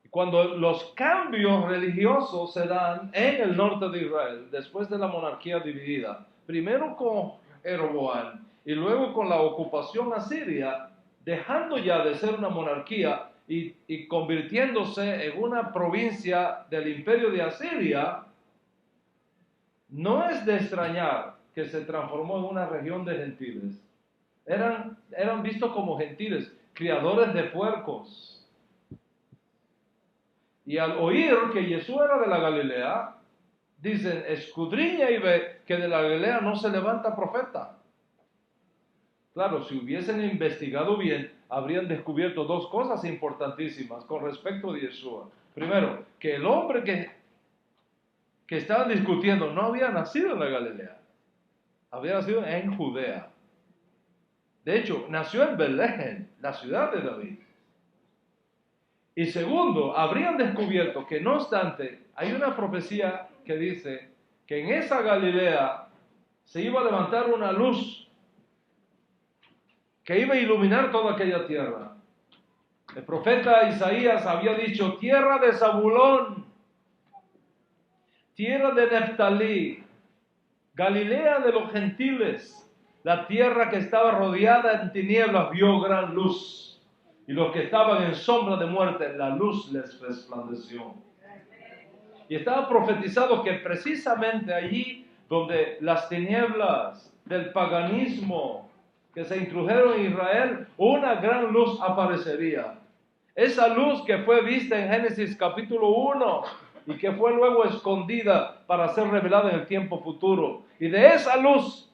Cuando los cambios religiosos se dan en el norte de Israel, después de la monarquía dividida, primero con Jeroboam y luego con la ocupación asiria, dejando ya de ser una monarquía y convirtiéndose en una provincia del imperio de Asiria, no es de extrañar que se transformó en una región de gentiles. Eran vistos como gentiles, criadores de puercos. Y al oír que Jesús era de la Galilea, dicen, escudriña y ve que de la Galilea no se levanta profeta. Claro, si hubiesen investigado bien, habrían descubierto dos cosas importantísimas con respecto a Jesús. Primero, que el hombre que estaban discutiendo no había nacido en la Galilea, había nacido en Judea. De hecho, nació en Belén, la ciudad de David. Y segundo, habrían descubierto que no obstante, hay una profecía que dice que en esa Galilea se iba a levantar una luz que iba a iluminar toda aquella tierra. El profeta Isaías había dicho, tierra de Zabulón, tierra de Neftalí, Galilea de los gentiles, la tierra que estaba rodeada en tinieblas vio gran luz, y los que estaban en sombra de muerte, la luz les resplandeció. Y estaba profetizado que precisamente allí donde las tinieblas del paganismo que se introdujeron en Israel, una gran luz aparecería. Esa luz que fue vista en Génesis capítulo 1 y que fue luego escondida para ser revelada en el tiempo futuro. Y de esa luz,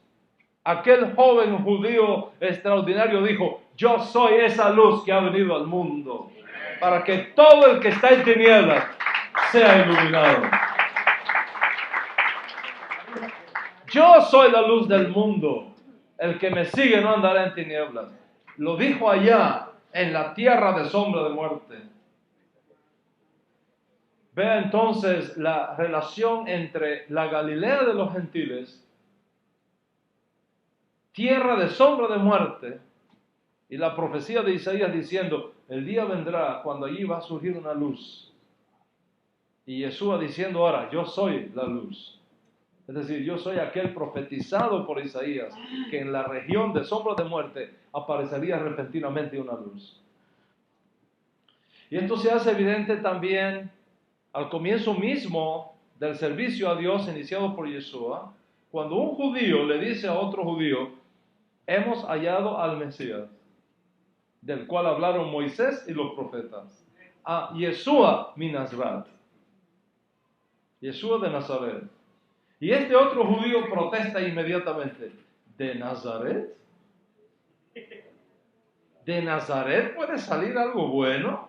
aquel joven judío extraordinario dijo, yo soy esa luz que ha venido al mundo, para que todo el que está en tinieblas sea iluminado. Yo soy la luz del mundo, el que me sigue no andará en tinieblas. Lo dijo allá, en la tierra de sombra de muerte. Vea entonces la relación entre la Galilea de los gentiles, tierra de sombra de muerte, y la profecía de Isaías diciendo, el día vendrá cuando allí va a surgir una luz. Y Jesús diciendo ahora, yo soy la luz. Es decir, yo soy aquel profetizado por Isaías, que en la región de sombra de muerte aparecería repentinamente una luz. Y esto se hace evidente también al comienzo mismo del servicio a Dios iniciado por Yeshua, cuando un judío le dice a otro judío, hemos hallado al Mesías, del cual hablaron Moisés y los profetas, a Yeshua mi Nazrat, Yeshua de Nazaret. Y este otro judío protesta inmediatamente, ¿de Nazaret? ¿De Nazaret puede salir algo bueno?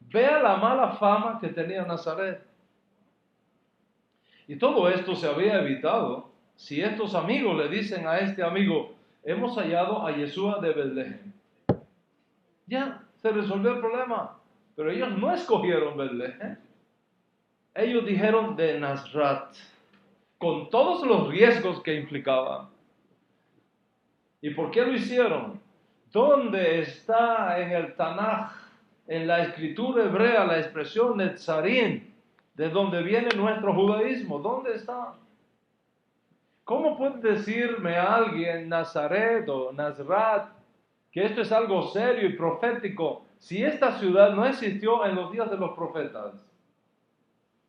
Vea la mala fama que tenía Nazaret. Y todo esto se había evitado si estos amigos le dicen a este amigo, hemos hallado a Yeshua de Belén. Ya, se resolvió el problema. Pero ellos no escogieron Belén. Ellos dijeron de Nazrat, con todos los riesgos que implicaba. ¿Y por qué lo hicieron? ¿Dónde está en el Tanaj, en la escritura hebrea, la expresión Netzarim, de donde viene nuestro judaísmo? ¿Dónde está? ¿Cómo puede decirme alguien Nazaret o Nazrat que esto es algo serio y profético si esta ciudad no existió en los días de los profetas?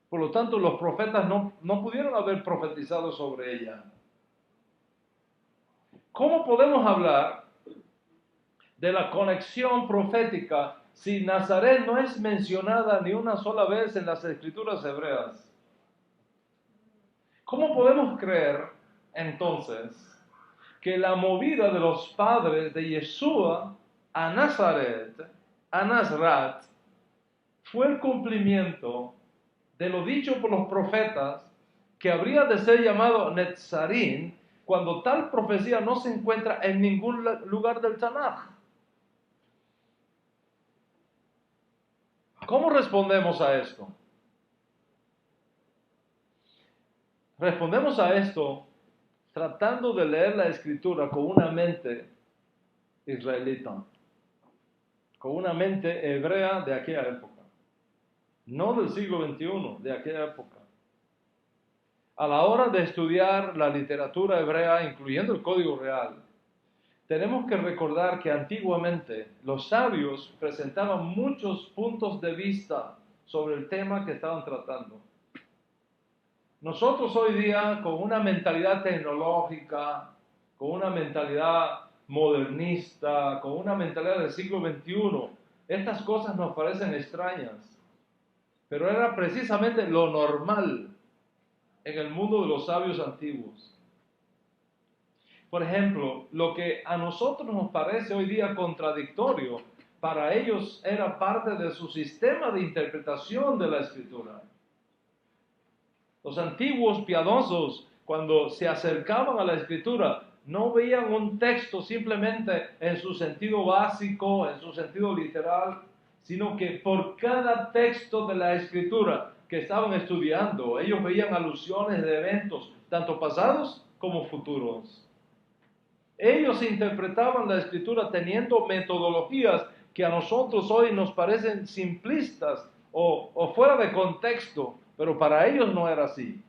Por lo tanto, los profetas no pudieron haber profetizado sobre ella. ¿Cómo podemos hablar de la conexión profética si Nazaret no es mencionada ni una sola vez en las escrituras hebreas? ¿Cómo podemos creer entonces que la movida de los padres de Yeshua a Nazaret, a Nazrat, fue el cumplimiento de lo dicho por los profetas que habría de ser llamado Netzarín, cuando tal profecía no se encuentra en ningún lugar del Tanaj? ¿Cómo respondemos a esto? Respondemos a esto tratando de leer la escritura con una mente israelita, con una mente hebrea de aquella época, no del siglo XXI, de aquella época. A la hora de estudiar la literatura hebrea, incluyendo el Código Real, tenemos que recordar que antiguamente los sabios presentaban muchos puntos de vista sobre el tema que estaban tratando. Nosotros hoy día, con una mentalidad tecnológica, con una mentalidad modernista, con una mentalidad del siglo XXI, estas cosas nos parecen extrañas, pero era precisamente lo normal en el mundo de los sabios antiguos. Por ejemplo, lo que a nosotros nos parece hoy día contradictorio, para ellos era parte de su sistema de interpretación de la Escritura. Los antiguos piadosos, cuando se acercaban a la Escritura, no veían un texto simplemente en su sentido básico, en su sentido literal, sino que por cada texto de la Escritura que estaban estudiando, ellos veían alusiones de eventos, tanto pasados como futuros. Ellos interpretaban la Escritura teniendo metodologías que a nosotros hoy nos parecen simplistas o fuera de contexto, pero para ellos no era así.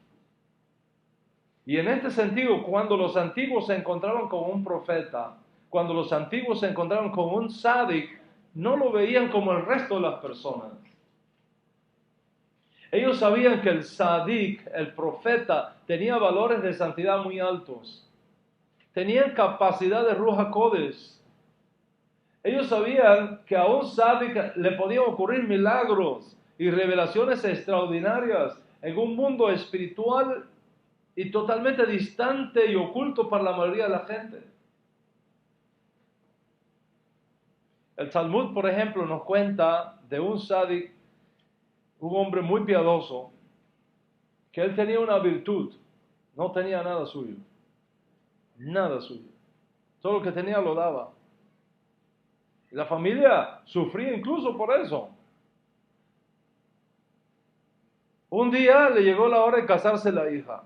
Y en este sentido, cuando los antiguos se encontraban con un profeta, cuando los antiguos se encontraban con un sádic, no lo veían como el resto de las personas. Ellos sabían que el sádic, el profeta, tenía valores de santidad muy altos. Tenían capacidad de Ruach HaKodesh. Ellos sabían que a un sádic le podían ocurrir milagros y revelaciones extraordinarias en un mundo espiritual y totalmente distante y oculto para la mayoría de la gente. El Talmud, por ejemplo, nos cuenta de un sádic, un hombre muy piadoso, que él tenía una virtud, no tenía nada suyo, nada suyo. Todo lo que tenía lo daba. Y la familia sufría incluso por eso. Un día le llegó la hora de casarse la hija.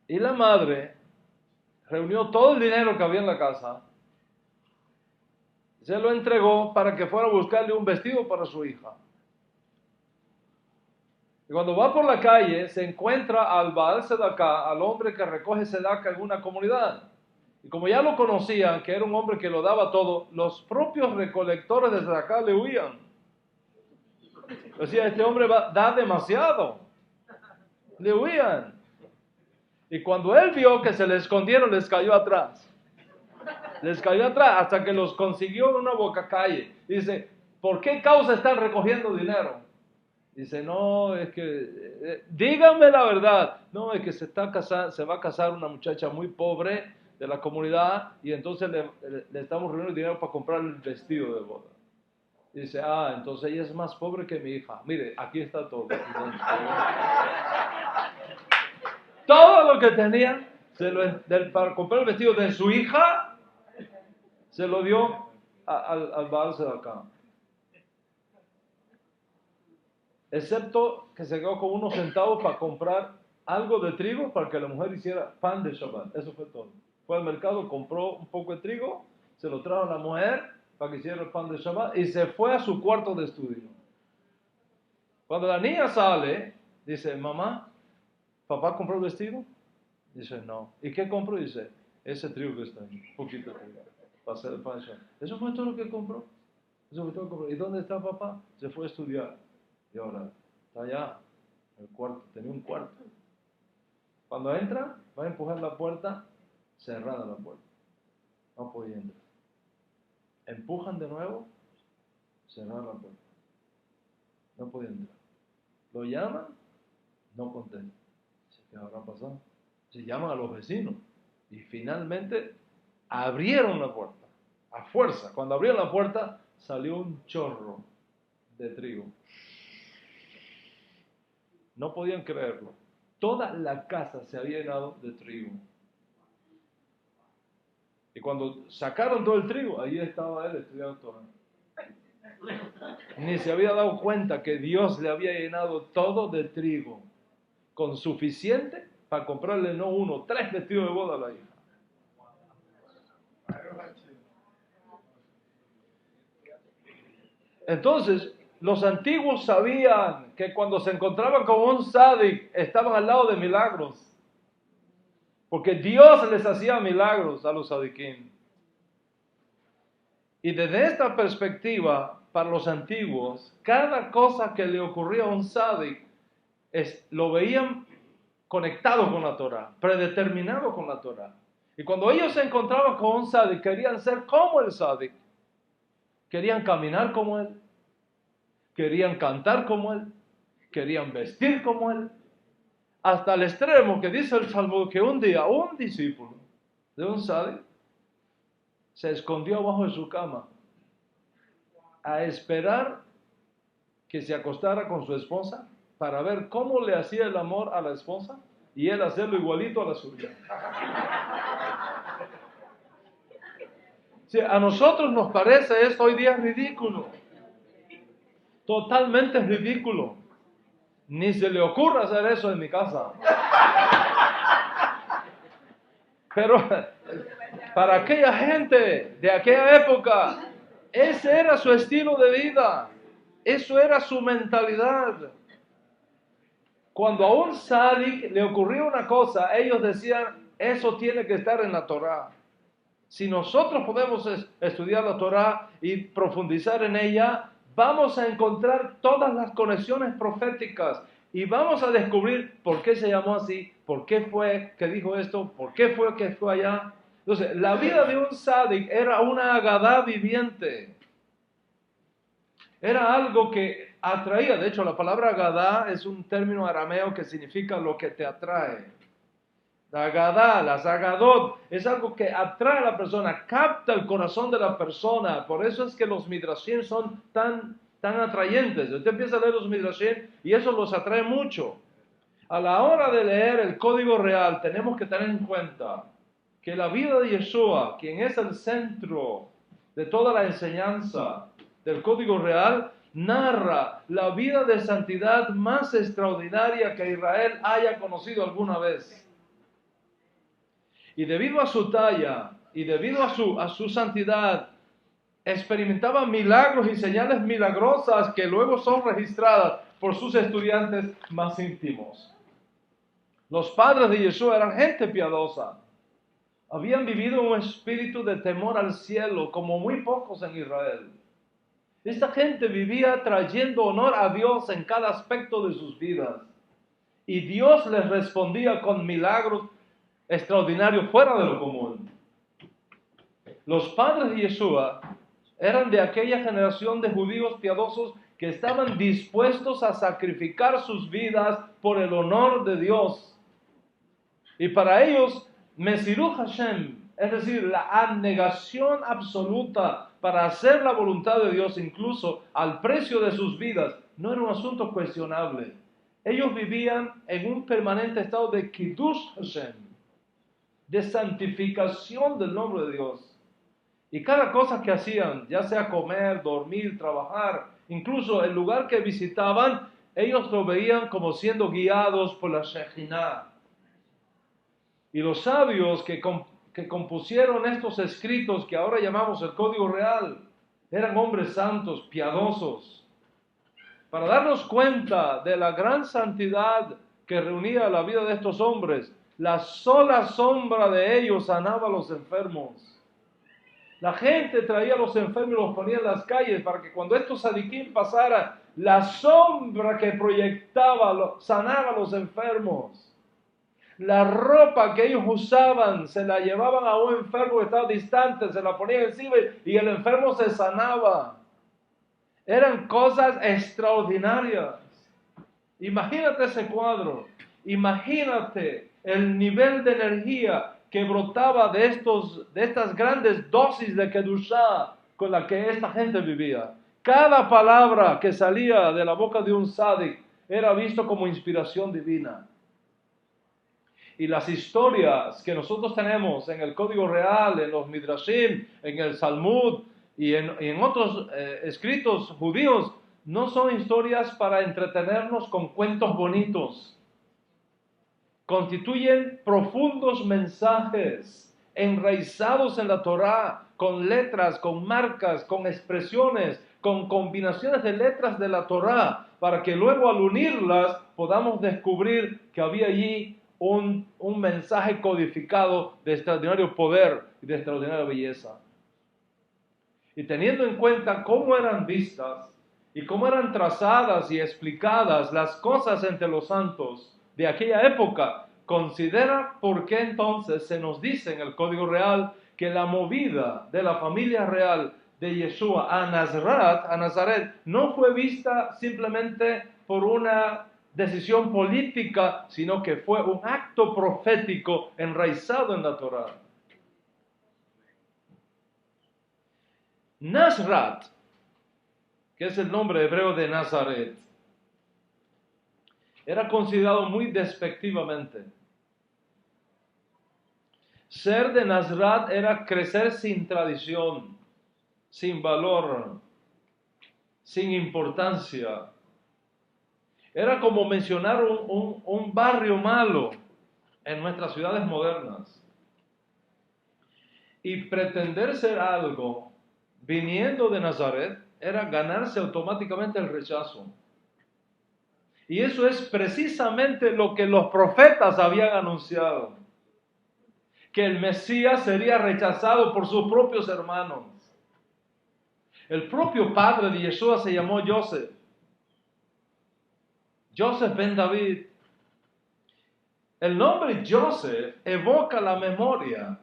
Y la madre reunió todo el dinero que había en la casa, se lo entregó para que fuera a buscarle un vestido para su hija. Y cuando va por la calle, se encuentra al Baal Sedaká, al hombre que recoge Sedaká en una comunidad. Y como ya lo conocían, que era un hombre que lo daba todo, los propios recolectores de Sedaká le huían. Decía, este hombre da demasiado. Le huían. Y cuando él vio que se le escondieron, les cayó atrás. Les cayó atrás hasta que los consiguió en una boca calle. Dice, ¿por qué causa están recogiendo dinero? Dice, no, es que, díganme la verdad. No, es que se va a casar una muchacha muy pobre de la comunidad y entonces le estamos reuniendo dinero para comprar el vestido de boda. Dice, entonces ella es más pobre que mi hija. Mire, aquí está todo. Todo lo que tenía para comprar el vestido de su hija, se lo dio al Baal Sedaká. Excepto que se quedó con unos centavos para comprar algo de trigo para que la mujer hiciera pan de Shabbat. Eso fue todo. Fue al mercado, compró un poco de trigo, se lo trajo a la mujer para que hiciera el pan de Shabbat y se fue a su cuarto de estudio. Cuando la niña sale, dice, mamá, ¿papá compró el vestido? Dice, no. ¿Y qué compró? Dice, ese trigo que está ahí, un poquito de trigo, para hacer el pan de Shabbat. Eso fue todo lo que compró. Eso fue todo lo que compró. ¿Y dónde está papá? Se fue a estudiar. Y ahora, está allá, el cuarto, tenía un cuarto. Cuando entra, va a empujar la puerta, cerrada la puerta. No podía entrar. Empujan de nuevo, cerrada la puerta. No podía entrar. Lo llaman, no contesta. ¿Qué habrá pasado? Se llaman a los vecinos. Y finalmente abrieron la puerta. A fuerza. Cuando abrieron la puerta, salió un chorro de trigo. No podían creerlo. Toda la casa se había llenado de trigo. Y cuando sacaron todo el trigo, ahí estaba él estudiando Torah. Ni se había dado cuenta que Dios le había llenado todo de trigo, con suficiente para comprarle no uno, 3 vestidos de boda a la hija. Entonces, los antiguos sabían que cuando se encontraban con un tzadik, estaban al lado de milagros. Porque Dios les hacía milagros a los tzadikim. Y desde esta perspectiva, para los antiguos, cada cosa que le ocurría a un tzadik, lo veían conectado con la Torah, predeterminado con la Torah. Y cuando ellos se encontraban con un tzadik, querían ser como el tzadik. Querían caminar como él. Querían cantar como él. Querían vestir como él. Hasta el extremo que dice el Talmud que un día un discípulo de un tzadik se escondió abajo de su cama a esperar que se acostara con su esposa para ver cómo le hacía el amor a la esposa y él hacerlo igualito a la suya. Sí, a nosotros nos parece esto hoy día ridículo, totalmente ridículo. Ni se le ocurra hacer eso en mi casa. Pero para aquella gente de aquella época, ese era su estilo de vida, eso era su mentalidad. Cuando a un tzadik le ocurrió una cosa, ellos decían, eso tiene que estar en la Torah. Si nosotros podemos estudiar la Torah y profundizar en ella, vamos a encontrar todas las conexiones proféticas y vamos a descubrir por qué se llamó así, por qué fue que dijo esto, por qué fue que fue allá. Entonces, la vida de un tzadik era una agadá viviente. Era algo que atraía. De hecho, la palabra agadá es un término arameo que significa lo que te atrae. La agadá, las agadot, es algo que atrae a la persona, capta el corazón de la persona. Por eso es que los midrashim son tan atrayentes. Usted empieza a leer los midrashim y eso los atrae mucho. A la hora de leer el código real, tenemos que tener en cuenta que la vida de Yeshua, quien es el centro de toda la enseñanza del código real, narra la vida de santidad más extraordinaria que Israel haya conocido alguna vez. Y debido a su talla y debido a su santidad, experimentaba milagros y señales milagrosas que luego son registradas por sus estudiantes más íntimos. Los padres de Yeshua eran gente piadosa. Habían vivido un espíritu de temor al cielo como muy pocos en Israel. Esta gente vivía trayendo honor a Dios en cada aspecto de sus vidas. Y Dios les respondía con milagros extraordinarios fuera de lo común. Los padres de Yeshua eran de aquella generación de judíos piadosos que estaban dispuestos a sacrificar sus vidas por el honor de Dios. Y para ellos, Mesirut Hashem, es decir, la abnegación absoluta para hacer la voluntad de Dios, incluso al precio de sus vidas, no era un asunto cuestionable. Ellos vivían en un permanente estado de Kiddush Hashem, de santificación del nombre de Dios. Y cada cosa que hacían, ya sea comer, dormir, trabajar, incluso el lugar que visitaban, ellos lo veían como siendo guiados por la Shekhinah. Y los sabios que compusieron estos escritos que ahora llamamos el Código Real, eran hombres santos, piadosos. Para darnos cuenta de la gran santidad que reunía la vida de estos hombres, la sola sombra de ellos sanaba a los enfermos. La gente traía a los enfermos y los ponía en las calles para que cuando estos tzadikim pasaran, la sombra que proyectaba sanaba a los enfermos. La ropa que ellos usaban se la llevaban a un enfermo que estaba distante, se la ponían encima y el enfermo se sanaba. Eran cosas extraordinarias. Imagínate ese cuadro. Imagínate el nivel de energía que brotaba de estas grandes dosis de Kedushá con la que esta gente vivía. Cada palabra que salía de la boca de un sádic era visto como inspiración divina. Y las historias que nosotros tenemos en el Código Real, en los Midrashim, en el Talmud y en otros escritos judíos, no son historias para entretenernos con cuentos bonitos. Constituyen profundos mensajes enraizados en la Torá, con letras, con marcas, con expresiones, con combinaciones de letras de la Torá, para que luego al unirlas podamos descubrir que había allí un mensaje codificado de extraordinario poder y de extraordinaria belleza. Y teniendo en cuenta cómo eran vistas y cómo eran trazadas y explicadas las cosas entre los santos de aquella época, considera por qué entonces se nos dice en el Código Real que la movida de la familia real de Yeshua a Nazaret, no fue vista simplemente por una decisión política, sino que fue un acto profético enraizado en la Torá. Nazrat, que es el nombre hebreo de Nazaret, era considerado muy despectivamente. Ser de Nazrat era crecer sin tradición, sin valor, sin importancia. Era como mencionar un barrio malo en nuestras ciudades modernas. Y pretender ser algo viniendo de Nazaret era ganarse automáticamente el rechazo. Y eso es precisamente lo que los profetas habían anunciado. Que el Mesías sería rechazado por sus propios hermanos. El propio padre de Yeshua se llamó Joseph. Joseph ben David. El nombre Joseph evoca la memoria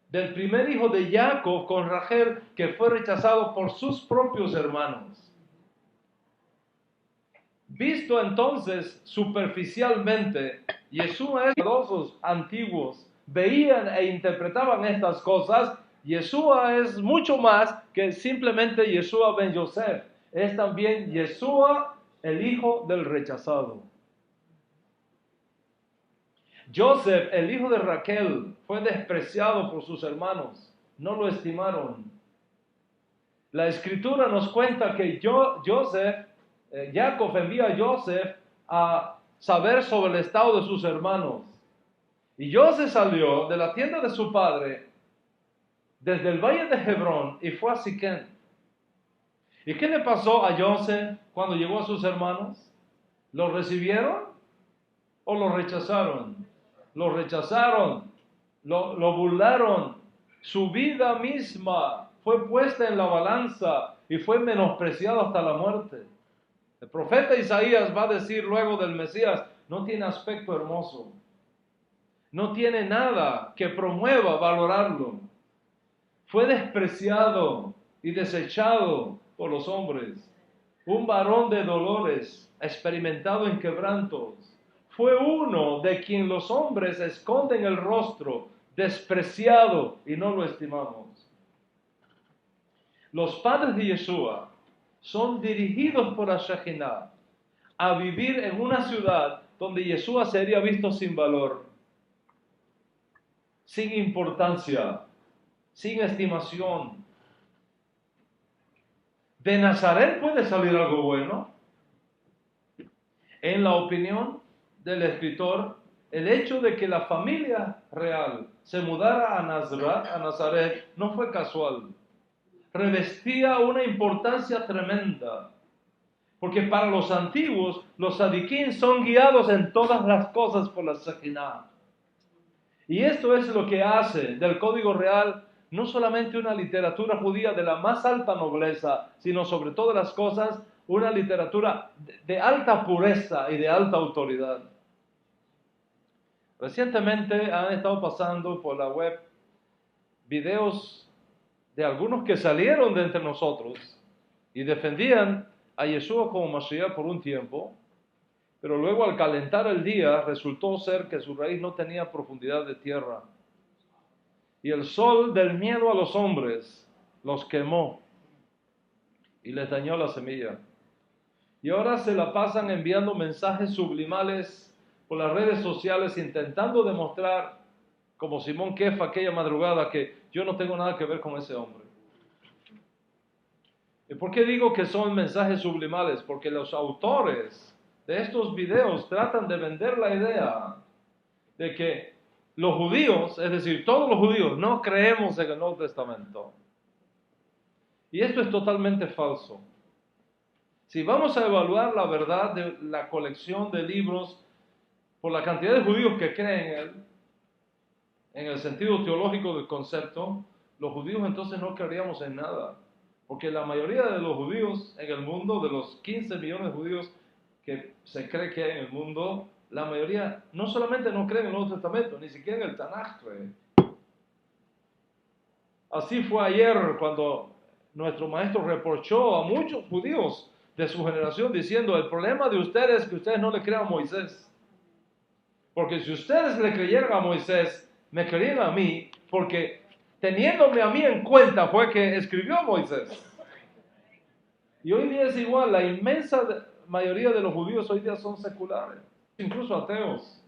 del primer hijo de Jacob con Rachel, que fue rechazado por sus propios hermanos. Visto entonces superficialmente, Yeshua es los antiguos veían e interpretaban estas cosas. Yeshua es mucho más que simplemente Yeshua ben Yosef. Es también Yeshua, el hijo del rechazado. Joseph, el hijo de Raquel, fue despreciado por sus hermanos. No lo estimaron. La escritura nos cuenta que Jacob envía a Joseph a saber sobre el estado de sus hermanos. Y Joseph salió de la tienda de su padre desde el valle de Hebrón y fue a Siquén. ¿Y qué le pasó a Joseph cuando llegó a sus hermanos? ¿Lo recibieron o lo rechazaron? Lo rechazaron, lo burlaron. Su vida misma fue puesta en la balanza y fue menospreciado hasta la muerte. El profeta Isaías va a decir luego del Mesías, no tiene aspecto hermoso. No tiene nada que promueva valorarlo. Fue despreciado y desechado por los hombres. Un varón de dolores, experimentado en quebrantos. Fue uno de quien los hombres esconden el rostro, despreciado y no lo estimamos. Los padres de Yeshua son dirigidos por la Shekhinah a vivir en una ciudad donde Yeshua sería visto sin valor, sin importancia, sin estimación. ¿De Nazaret puede salir algo bueno? En la opinión del escritor, el hecho de que la familia real se mudara a Nazaret, no fue casual. Revestía una importancia tremenda. Porque para los antiguos, los tzadikim son guiados en todas las cosas por la Shekhinah. Y esto es lo que hace del Código Real no solamente una literatura judía de la más alta nobleza, sino sobre todas las cosas, una literatura de alta pureza y de alta autoridad. Recientemente han estado pasando por la web videos de algunos que salieron de entre nosotros y defendían a Yeshua como Mashiach por un tiempo, pero luego al calentar el día resultó ser que su raíz no tenía profundidad de tierra. Y el sol del miedo a los hombres los quemó y les dañó la semilla. Y ahora se la pasan enviando mensajes sublimales por las redes sociales intentando demostrar, como Simón Kefa aquella madrugada, que yo no tengo nada que ver con ese hombre. ¿Y por qué digo que son mensajes sublimales? Porque los autores de estos videos tratan de vender la idea de que los judíos, es decir, todos los judíos, no creemos en el Nuevo Testamento. Y esto es totalmente falso. Si vamos a evaluar la verdad de la colección de libros por la cantidad de judíos que creen en él, en el sentido teológico del concepto, los judíos entonces no creeríamos en nada. Porque la mayoría de los judíos en el mundo, de los 15 millones de judíos que se cree que hay en el mundo, la mayoría no solamente no creen en el Nuevo Testamento, ni siquiera en el Tanaj creen. Así fue ayer cuando nuestro maestro reprochó a muchos judíos de su generación diciendo, el problema de ustedes es que ustedes no le crean a Moisés. Porque si ustedes le creyeran a Moisés, me creían a mí, porque teniéndome a mí en cuenta fue que escribió Moisés. Y hoy día es igual, la inmensa mayoría de los judíos hoy día son seculares, incluso ateos.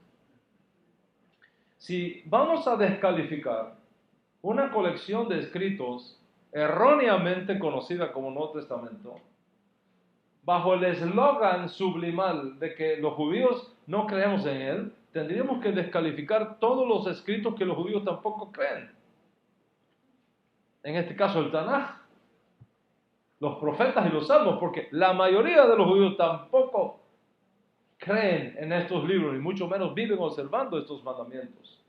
Si vamos a descalificar una colección de escritos erróneamente conocida como Nuevo Testamento, bajo el eslogan sublimal de que los judíos no creemos en él, tendríamos que descalificar todos los escritos que los judíos tampoco creen. En este caso el Tanaj, los profetas y los salmos, porque la mayoría de los judíos tampoco creen en estos libros, y mucho menos viven observando estos mandamientos.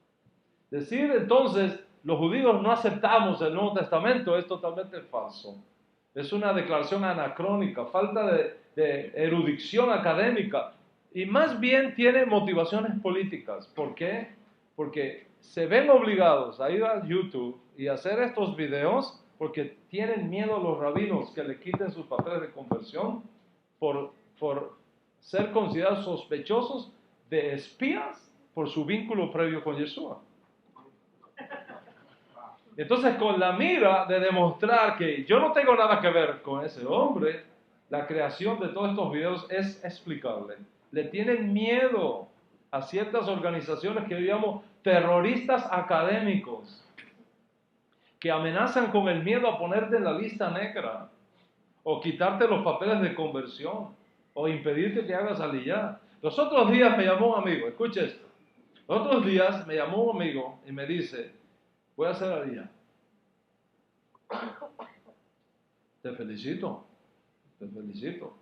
Decir entonces, los judíos no aceptamos el Nuevo Testamento es totalmente falso. Es una declaración anacrónica, falta de erudición académica, y más bien tiene motivaciones políticas. ¿Por qué? Porque se ven obligados a ir a YouTube y hacer estos videos porque tienen miedo a los rabinos que le quiten sus papeles de conversión por ser considerados sospechosos de espías por su vínculo previo con Yeshua. Entonces, con la mira de demostrar que yo no tengo nada que ver con ese hombre, la creación de todos estos videos es explicable. Le tienen miedo a ciertas organizaciones que yo llamo terroristas académicos, que amenazan con el miedo a ponerte en la lista negra, o quitarte los papeles de conversión, o impedirte que hagas aliyá. Los otros días me llamó un amigo, escuche esto. Los otros días me llamó un amigo y me dice, voy a hacer aliyá. Te felicito, te felicito.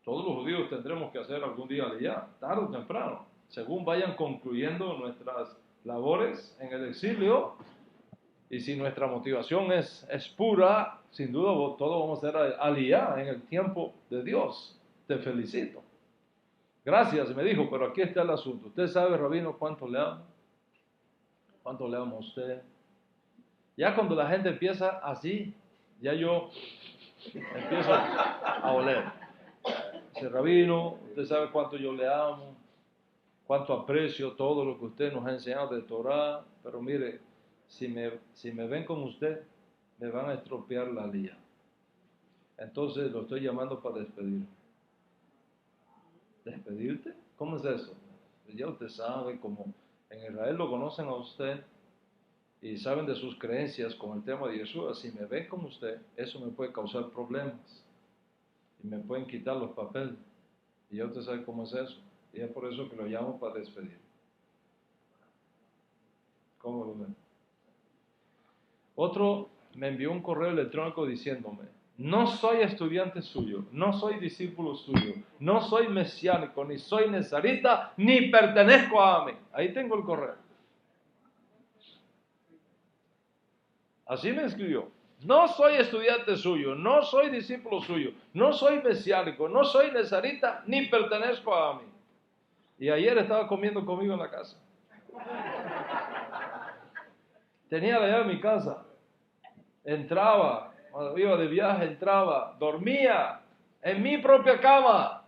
Todos los judíos tendremos que hacer algún día aliyá, tarde o temprano, según vayan concluyendo nuestras labores en el exilio. Y si nuestra motivación es pura, sin duda todos vamos a hacer aliyá en el tiempo de Dios. Te felicito. Gracias, me dijo, pero aquí está el asunto. ¿Usted sabe, rabino, cuánto le amo? ¿Cuánto le amo a usted? Ya cuando la gente empieza así, ya yo empiezo a oler. Dice, rabino, usted sabe cuánto yo le amo, cuánto aprecio todo lo que usted nos ha enseñado de Torah, pero mire, si me ven con usted, me van a estropear la aliyá. Entonces lo estoy llamando para despedir. ¿Despedirte? ¿Cómo es eso? Ya usted sabe, como en Israel lo conocen a usted y saben de sus creencias con el tema de Yeshua, si me ven con usted, eso me puede causar problemas y me pueden quitar los papeles. Y ya usted sabe cómo es eso. Y es por eso que lo llamo para despedir. ¿Cómo lo ven? Otro me envió un correo electrónico diciéndome, no soy estudiante suyo, no soy discípulo suyo, no soy mesiánico, ni soy nezarita, ni pertenezco a AME. Ahí tengo el correo. Así me escribió. No soy estudiante suyo, no soy discípulo suyo, no soy mesiánico, no soy nezarita, ni pertenezco a AME. Y ayer estaba comiendo conmigo en la casa. Tenía la llave de mi casa. Entraba, cuando iba de viaje, entraba, dormía en mi propia cama.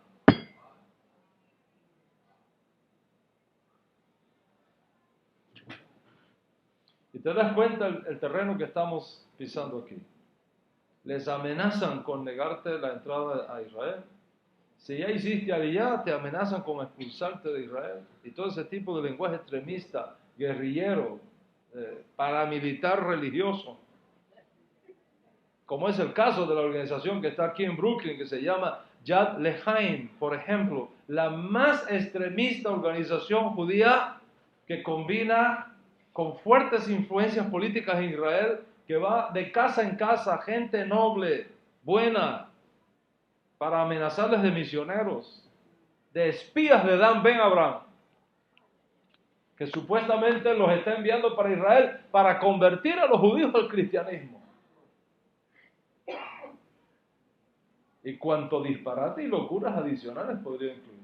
Y te das cuenta el terreno que estamos pisando aquí. Les amenazan con negarte la entrada a Israel. Si ya hiciste aliyá, te amenazan con expulsarte de Israel. Y todo ese tipo de lenguaje extremista, guerrillero, paramilitar religioso. Como es el caso de la organización que está aquí en Brooklyn, que se llama Yad Lehaim, por ejemplo, la más extremista organización judía que combina con fuertes influencias políticas en Israel, que va de casa en casa, gente noble, buena, para amenazarles de misioneros, de espías de Dan Ben Abraham, que supuestamente los está enviando para Israel para convertir a los judíos al cristianismo. Y cuánto disparate y locuras adicionales podría incluir.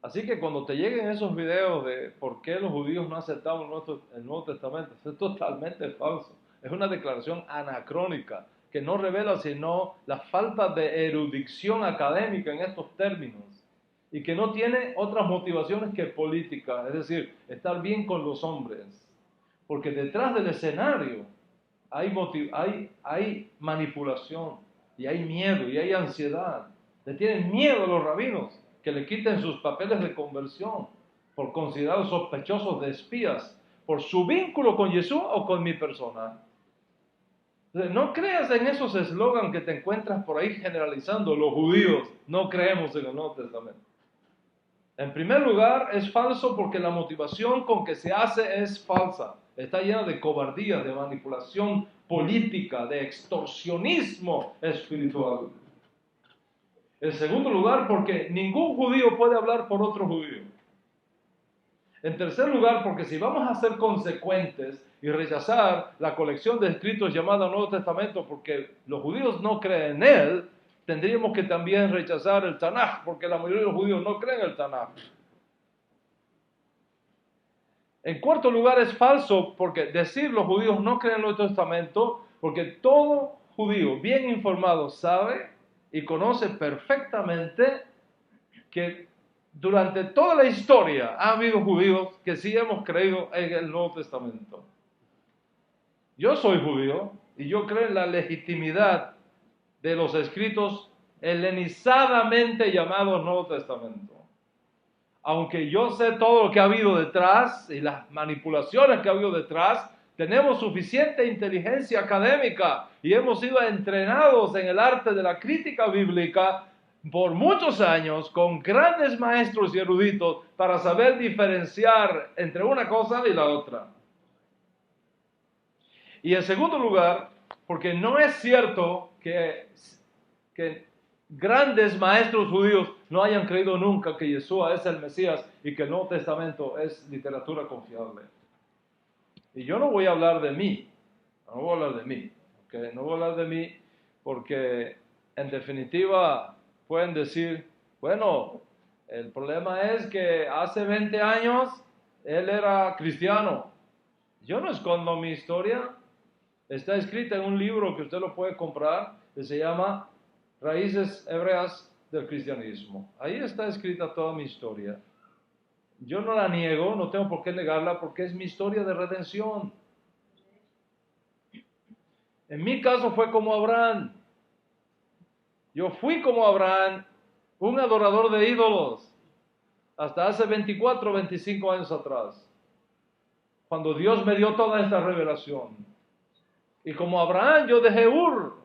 Así que cuando te lleguen esos videos de por qué los judíos no aceptaban el Nuevo Testamento, eso es totalmente falso. Es una declaración anacrónica que no revela sino la falta de erudición académica en estos términos y que no tiene otras motivaciones que políticas, es decir, estar bien con los hombres. Porque detrás del escenario hay manipulación y hay miedo y hay ansiedad. Le tienen miedo a los rabinos que le quiten sus papeles de conversión por considerados sospechosos de espías, por su vínculo con Yeshua o con mi persona. No creas en esos eslogans que te encuentras por ahí generalizando. Los judíos no creemos en el Nuevo Testamento. En primer lugar, es falso porque la motivación con que se hace es falsa. Está llena de cobardía, de manipulación política, de extorsionismo espiritual. En segundo lugar, porque ningún judío puede hablar por otro judío. En tercer lugar, porque si vamos a ser consecuentes y rechazar la colección de escritos llamada Nuevo Testamento porque los judíos no creen en él, tendríamos que también rechazar el Tanaj, porque la mayoría de los judíos no creen en el Tanaj. En cuarto lugar, es falso porque decir los judíos no creen en el Nuevo Testamento, porque todo judío bien informado sabe y conoce perfectamente que durante toda la historia ha habido judíos que sí hemos creído en el Nuevo Testamento. Yo soy judío y yo creo en la legitimidad de los escritos helenizadamente llamados Nuevo Testamento. Aunque yo sé todo lo que ha habido detrás y las manipulaciones que ha habido detrás, tenemos suficiente inteligencia académica y hemos sido entrenados en el arte de la crítica bíblica por muchos años con grandes maestros y eruditos para saber diferenciar entre una cosa y la otra. Y en segundo lugar, porque no es cierto que grandes maestros judíos no hayan creído nunca que Yeshua es el Mesías y que el Nuevo Testamento es literatura confiable. Y yo no voy a hablar de mí, no voy a hablar de mí, ¿okay? No voy a hablar de mí porque en definitiva pueden decir, bueno, el problema es que hace 20 años él era cristiano. Yo no escondo mi historia, está escrita en un libro que usted lo puede comprar, que se llama Raíces Hebreas del Cristianismo. Ahí está escrita toda mi historia. Yo no la niego, no tengo por qué negarla porque es mi historia de redención. En mi caso fue como Abraham. Yo fui como Abraham, un adorador de ídolos, hasta hace 24 o 25 años atrás, cuando Dios me dio toda esta revelación. Y como Abraham yo dejé Ur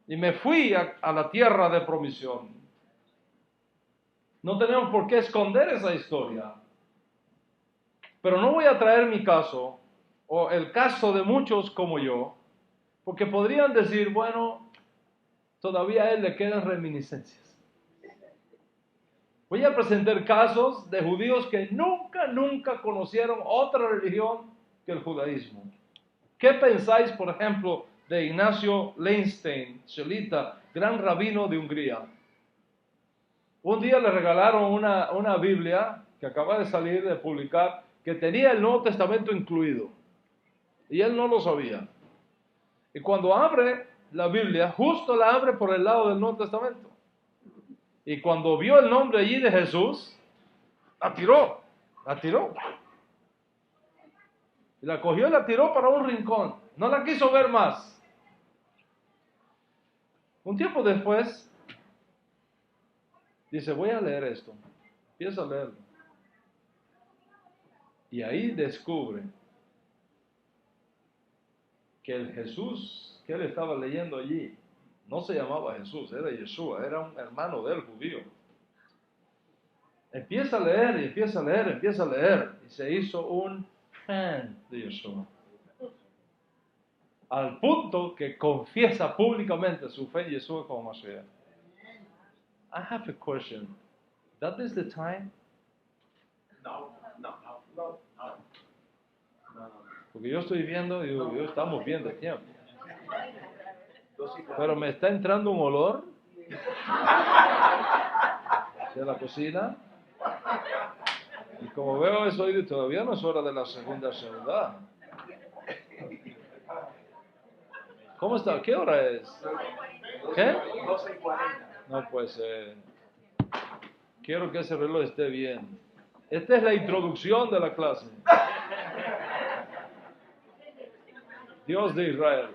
y me fui a la tierra de promisión. No tenemos por qué esconder esa historia. Pero no voy a traer mi caso, o el caso de muchos como yo, porque podrían decir, bueno, todavía a él le quedan reminiscencias. Voy a presentar casos de judíos que nunca conocieron otra religión que el judaísmo. ¿Qué pensáis, por ejemplo, de Ignacio Leinstein, Shelita, gran rabino de Hungría? Un día le regalaron una Biblia que acaba de salir, de publicar, que tenía el Nuevo Testamento incluido. Y él no lo sabía. Y cuando abre la Biblia, justo la abre por el lado del Nuevo Testamento. Y cuando vio el nombre allí de Jesús, la tiró. Y la cogió y la tiró para un rincón. No la quiso ver más. Un tiempo después, dice, voy a leer esto. Empieza a leerlo. Y ahí descubre que el Jesús que él estaba leyendo allí no se llamaba Jesús, era Yeshua, era un hermano del judío. Empieza a leer y empieza a leer. Y se hizo un fan de Yeshua. Al punto que confiesa públicamente su fe en Yeshua como Mashiach. I have a question. That is the time? No. Porque yo estoy viendo, y yo estamos viendo el tiempo. Pero me está entrando un olor de la cocina. Y como veo eso, todavía no es hora de la segunda ciudad. ¿Cómo está? ¿Qué hora es? ¿Qué? 12:40. No, pues quiero que ese reloj esté bien. Esta es la introducción de la clase. Dios de Israel.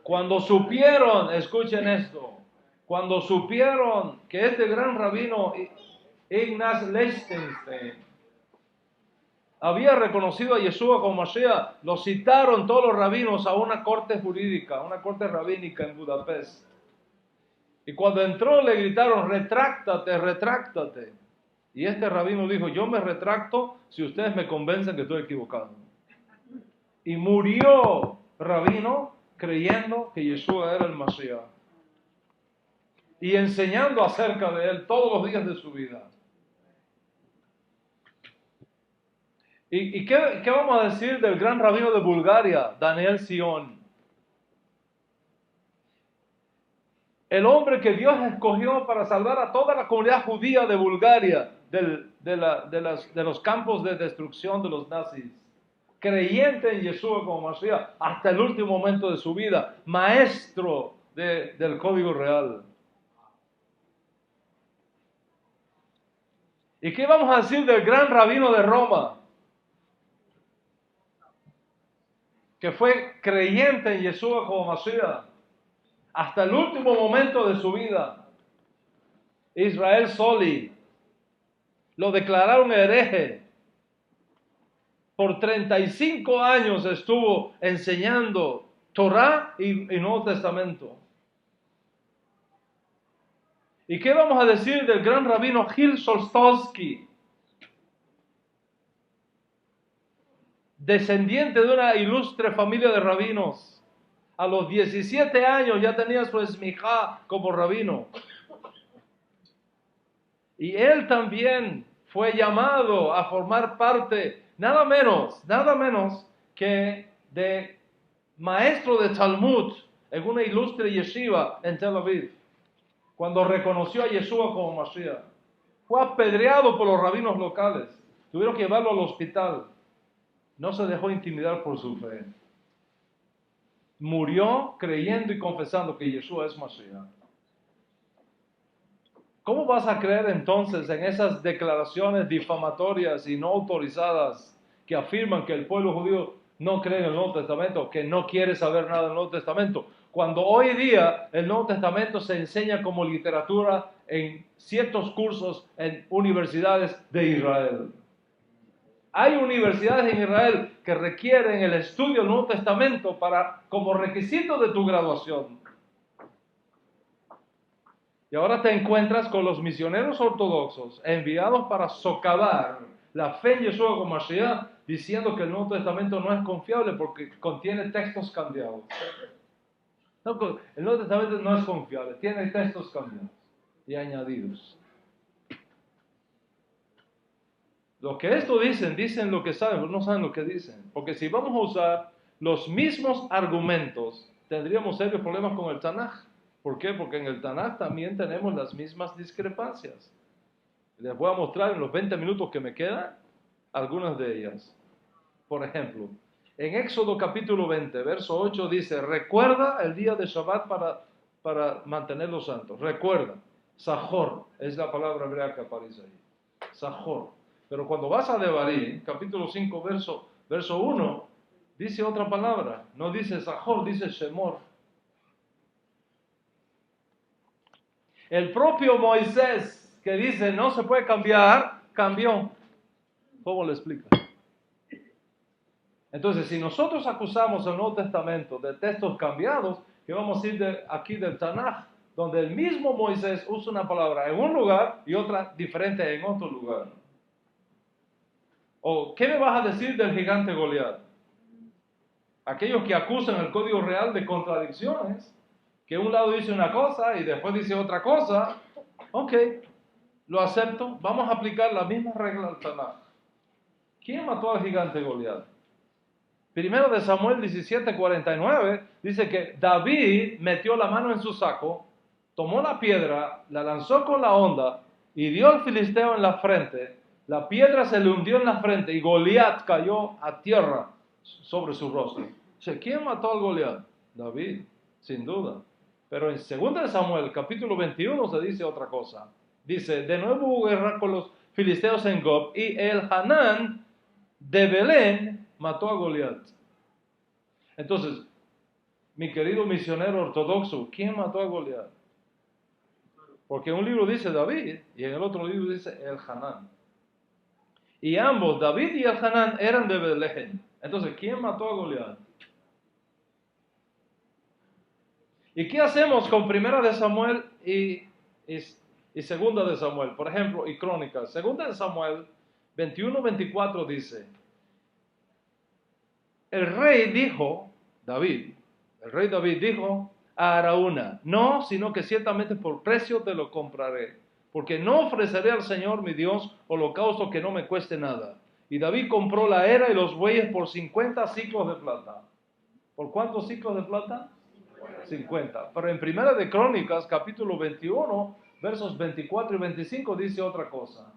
Cuando supieron, escuchen esto, cuando supieron que este gran rabino Ignaz Liechtenstein había reconocido a Yeshua como Mashiach, lo citaron todos los rabinos a una corte jurídica, una corte rabínica en Budapest. Y cuando entró le gritaron, retráctate. Y este rabino dijo, yo me retracto si ustedes me convencen que estoy equivocado. Y murió rabino creyendo que Yeshua era el Mashiach. Y enseñando acerca de él todos los días de su vida. ¿Y qué vamos a decir del gran rabino de Bulgaria, Daniel Sion? El hombre que Dios escogió para salvar a toda la comunidad judía de Bulgaria de los campos de destrucción de los nazis. Creyente en Yeshua como Mashiach hasta el último momento de su vida, maestro del código real. ¿Y qué vamos a decir del gran rabino de Roma? Que fue creyente en Yeshua como Mashiach hasta el último momento de su vida. Israel Soli lo declararon hereje. Por 35 años estuvo enseñando Torah y Nuevo Testamento. ¿Y qué vamos a decir del gran rabino Gil Solstowski? Descendiente de una ilustre familia de rabinos. A los 17 años ya tenía su esmijá como rabino. Y él también fue llamado a formar parte, nada menos que de maestro de Talmud en una ilustre yeshiva en Tel Aviv, cuando reconoció a Yeshua como Mashiach. Fue apedreado por los rabinos locales, tuvieron que llevarlo al hospital. No se dejó intimidar por su fe. Murió creyendo y confesando que Yeshua es Mashiach. ¿Cómo vas a creer entonces en esas declaraciones difamatorias y no autorizadas que afirman que el pueblo judío no cree en el Nuevo Testamento, que no quiere saber nada del Nuevo Testamento, cuando hoy día el Nuevo Testamento se enseña como literatura en ciertos cursos en universidades de Israel? Hay universidades en Israel que requieren el estudio del Nuevo Testamento como requisito de tu graduación. Y ahora te encuentras con los misioneros ortodoxos enviados para socavar la fe en Yeshua como Mashiach, diciendo que el Nuevo Testamento no es confiable porque contiene textos cambiados. No, el Nuevo Testamento no es confiable, tiene textos cambiados y añadidos. Lo que esto dicen lo que saben, pero no saben lo que dicen. Porque si vamos a usar los mismos argumentos, tendríamos serios problemas con el Tanaj. ¿Por qué? Porque en el Tanaj también tenemos las mismas discrepancias. Les voy a mostrar en los 20 minutos que me quedan algunas de ellas. Por ejemplo, en Éxodo capítulo 20, verso 8 dice, recuerda el día de Shabbat para mantenerlo santo. Recuerda. Sahor es la palabra hebrea que aparece ahí. Sahor. Pero cuando vas a Devarim, capítulo 5, verso 1, dice otra palabra. No dice Sahor, dice Shemor. El propio Moisés, que dice no se puede cambiar, cambió. ¿Cómo le explica? Entonces, si nosotros acusamos el Nuevo Testamento de textos cambiados, que vamos a ir aquí del Tanaj, donde el mismo Moisés usa una palabra en un lugar y otra diferente en otro lugar. ¿O qué me vas a decir del gigante Goliat? Aquellos que acusan el Código Real de contradicciones, que un lado dice una cosa y después dice otra cosa, ok, lo acepto, vamos a aplicar la misma regla al Tanaj. ¿Quién mató al gigante Goliat? Primero de Samuel 17:49 dice que David metió la mano en su saco, tomó la piedra, la lanzó con la honda y dio al filisteo en la frente. La piedra se le hundió en la frente y Goliat cayó a tierra sobre su rostro. ¿Quién mató al Goliat? David, sin duda. Pero en 2 de Samuel capítulo 21 se dice otra cosa. Dice, de nuevo hubo guerra con los filisteos en Gob y el Hanán de Belén mató a Goliat. Entonces, mi querido misionero ortodoxo, ¿quién mató a Goliat? Porque en un libro dice David y en el otro libro dice el Hanán. Y ambos, David y el Hanán, eran de Belén. Entonces, ¿quién mató a Goliat? ¿Y qué hacemos con Primera de Samuel y Segunda de Samuel? Por ejemplo, y Crónicas. Segunda de Samuel 21:24 dice, el rey David dijo a Araúna, no, sino que ciertamente por precio te lo compraré, porque no ofreceré al Señor mi Dios holocausto que no me cueste nada. Y David compró la era y los bueyes por 50 ciclos de plata. ¿Por cuántos ciclos de plata? 50. Pero en Primera de Crónicas, capítulo 21, versos 24 y 25, dice otra cosa.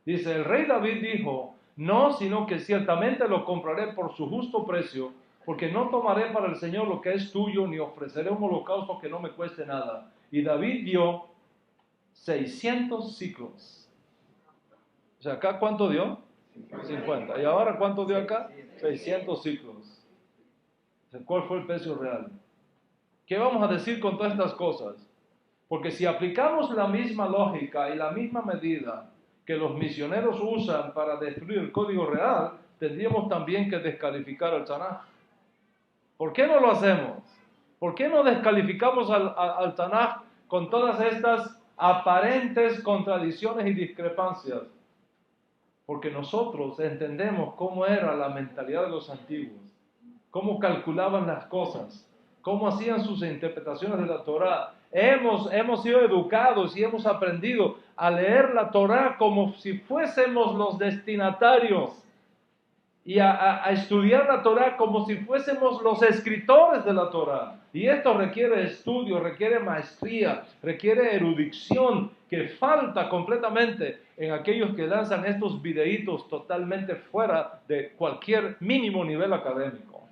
Dice, el rey David dijo, no, sino que ciertamente lo compraré por su justo precio, porque no tomaré para el Señor lo que es tuyo, ni ofreceré un holocausto que no me cueste nada. Y David dio 600 ciclos. O sea, ¿acá cuánto dio? 50. ¿Y ahora cuánto dio acá? 600 ciclos. ¿Cuál fue el precio real? ¿Qué vamos a decir con todas estas cosas? Porque si aplicamos la misma lógica y la misma medida que los misioneros usan para destruir el Código Real, tendríamos también que descalificar al Tanaj. ¿Por qué no lo hacemos? ¿Por qué no descalificamos al Tanaj con todas estas aparentes contradicciones y discrepancias? Porque nosotros entendemos cómo era la mentalidad de los antiguos, cómo calculaban las cosas, cómo hacían sus interpretaciones de la Torá. Hemos sido educados y hemos aprendido a leer la Torá como si fuésemos los destinatarios y a estudiar la Torá como si fuésemos los escritores de la Torá. Y esto requiere estudio, requiere maestría, requiere erudición que falta completamente en aquellos que lanzan estos videitos totalmente fuera de cualquier mínimo nivel académico.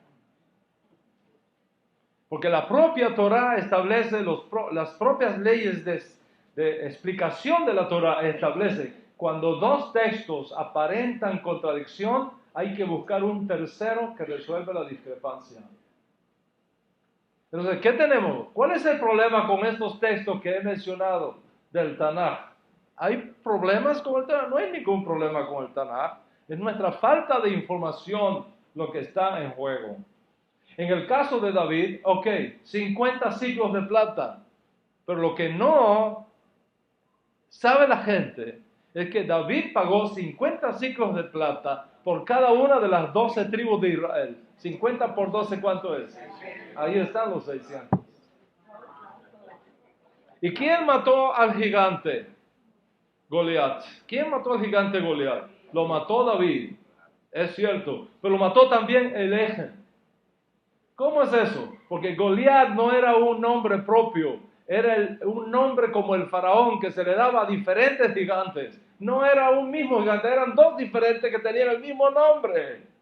Porque la propia Torá establece, las propias leyes de explicación de la Torá establece, cuando dos textos aparentan contradicción, hay que buscar un tercero que resuelva la discrepancia. Entonces, ¿qué tenemos? ¿Cuál es el problema con estos textos que he mencionado del Tanaj? ¿Hay problemas con el Tanaj? No hay ningún problema con el Tanaj. Es nuestra falta de información lo que está en juego. En el caso de David, 50 ciclos de plata. Pero lo que no sabe la gente es que David pagó 50 ciclos de plata por cada una de las 12 tribus de Israel. 50 por 12, ¿cuánto es? Ahí están los 600. ¿Y quién mató al gigante Goliat? ¿Quién mató al gigante Goliat? Lo mató David, es cierto, pero lo mató también Elegen. ¿Cómo es eso? Porque Goliat no era un nombre propio. era un nombre como el faraón que se le daba a diferentes gigantes. No era un mismo gigante, eran dos diferentes que tenían el mismo nombre.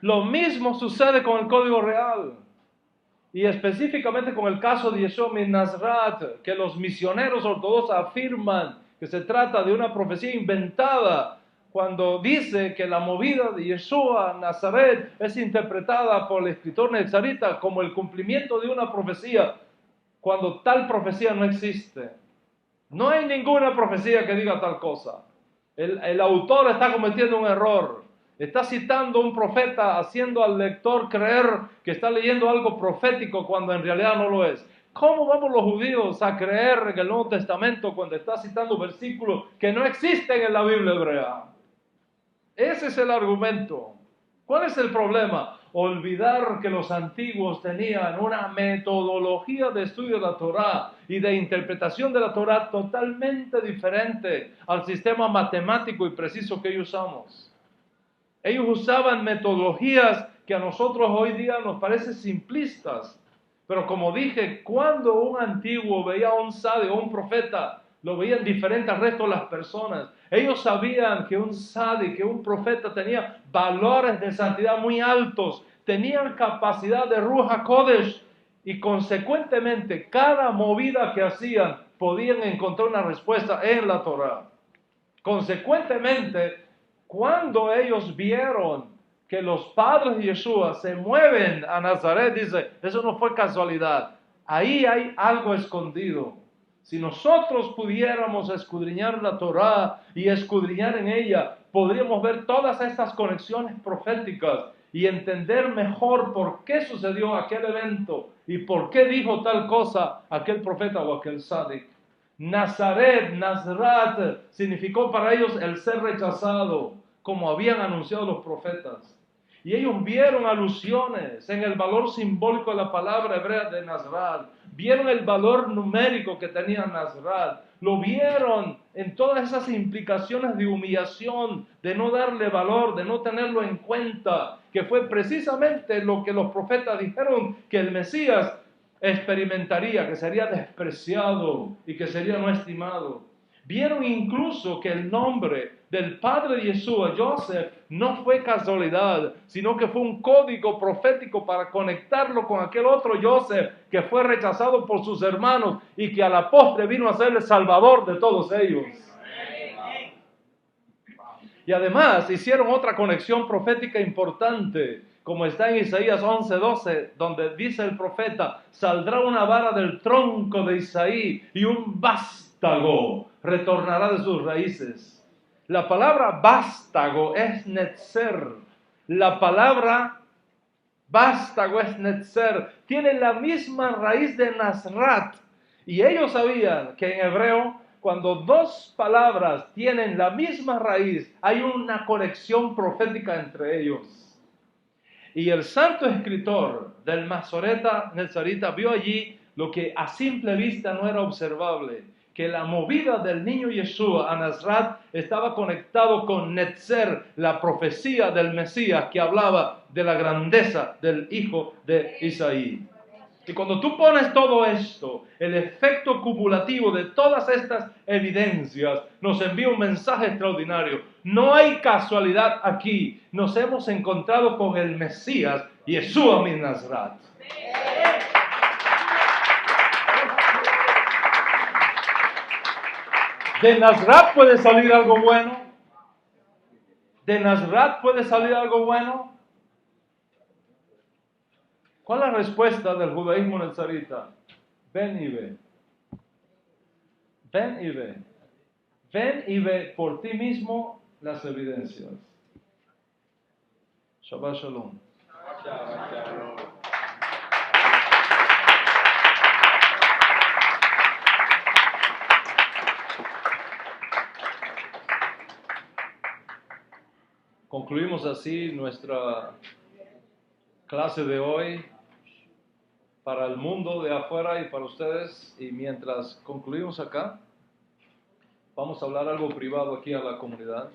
Lo mismo sucede con el Código Real. Y específicamente con el caso de Yeshua min Nazaret, que los misioneros ortodoxos afirman que se trata de una profecía inventada, cuando dice que la movida de Yeshua Nazaret es interpretada por el escritor nezarita como el cumplimiento de una profecía, cuando tal profecía no existe. No hay ninguna profecía que diga tal cosa. El autor está cometiendo un error. Está citando un profeta, haciendo al lector creer que está leyendo algo profético cuando en realidad no lo es. ¿Cómo vamos los judíos a creer en el Nuevo Testamento cuando está citando versículos que no existen en la Biblia hebrea? Ese es el argumento. ¿Cuál es el problema? Olvidar que los antiguos tenían una metodología de estudio de la Torá y de interpretación de la Torá totalmente diferente al sistema matemático y preciso que ellos usamos. Ellos usaban metodologías que a nosotros hoy día nos parecen simplistas. Pero como dije, cuando un antiguo veía a un sabio o un profeta, lo veían diferente al resto de las personas. Ellos sabían que un sabio, que un profeta tenía valores de santidad muy altos, tenían capacidad de Ruach HaKodesh y consecuentemente cada movida que hacían podían encontrar una respuesta en la Torá. Consecuentemente, cuando ellos vieron que los padres de Yeshua se mueven a Nazaret, dice, eso no fue casualidad. Ahí hay algo escondido. Si nosotros pudiéramos escudriñar la Torá y escudriñar en ella, podríamos ver todas estas conexiones proféticas y entender mejor por qué sucedió aquel evento y por qué dijo tal cosa aquel profeta o aquel sádic. Nazaret, Nazrat, significó para ellos el ser rechazado, como habían anunciado los profetas. Y ellos vieron alusiones en el valor simbólico de la palabra hebrea de Nazrat. Vieron el valor numérico que tenía Nazrat. Lo vieron en todas esas implicaciones de humillación, de no darle valor, de no tenerlo en cuenta, que fue precisamente lo que los profetas dijeron que el Mesías experimentaría, que sería despreciado y que sería no estimado. Vieron incluso que el nombre del padre de Yeshua, Joseph, no fue casualidad, sino que fue un código profético para conectarlo con aquel otro Joseph que fue rechazado por sus hermanos y que a la postre vino a ser el salvador de todos ellos. Y además hicieron otra conexión profética importante, como está en Isaías 11:12, donde dice el profeta, saldrá una vara del tronco de Isaí y un vástago retornará de sus raíces. La palabra vástago es netzer. La palabra vástago es netzer. Tiene la misma raíz de Nazrat. Y ellos sabían que en hebreo, cuando dos palabras tienen la misma raíz, hay una conexión profética entre ellos. Y el santo escritor del Masoreta Nezarita vio allí lo que a simple vista no era observable, que la movida del niño Yeshua a Nazrat estaba conectado con Netzer, la profecía del Mesías que hablaba de la grandeza del hijo de Isaí. Y cuando tú pones todo esto, el efecto cumulativo de todas estas evidencias nos envía un mensaje extraordinario. No hay casualidad aquí. Nos hemos encontrado con el Mesías, Yeshua min Nazrat. ¿De Nazrat puede salir algo bueno? ¿De Nazrat puede salir algo bueno? ¿Cuál es la respuesta del judaísmo nazarita? Ven y ve. Ven y ve. Ven y ve por ti mismo las evidencias. Shabbat Shalom. Shabbat Shalom. Concluimos así nuestra clase de hoy para el mundo de afuera y para ustedes. Y mientras concluimos acá, vamos a hablar algo privado aquí a la comunidad.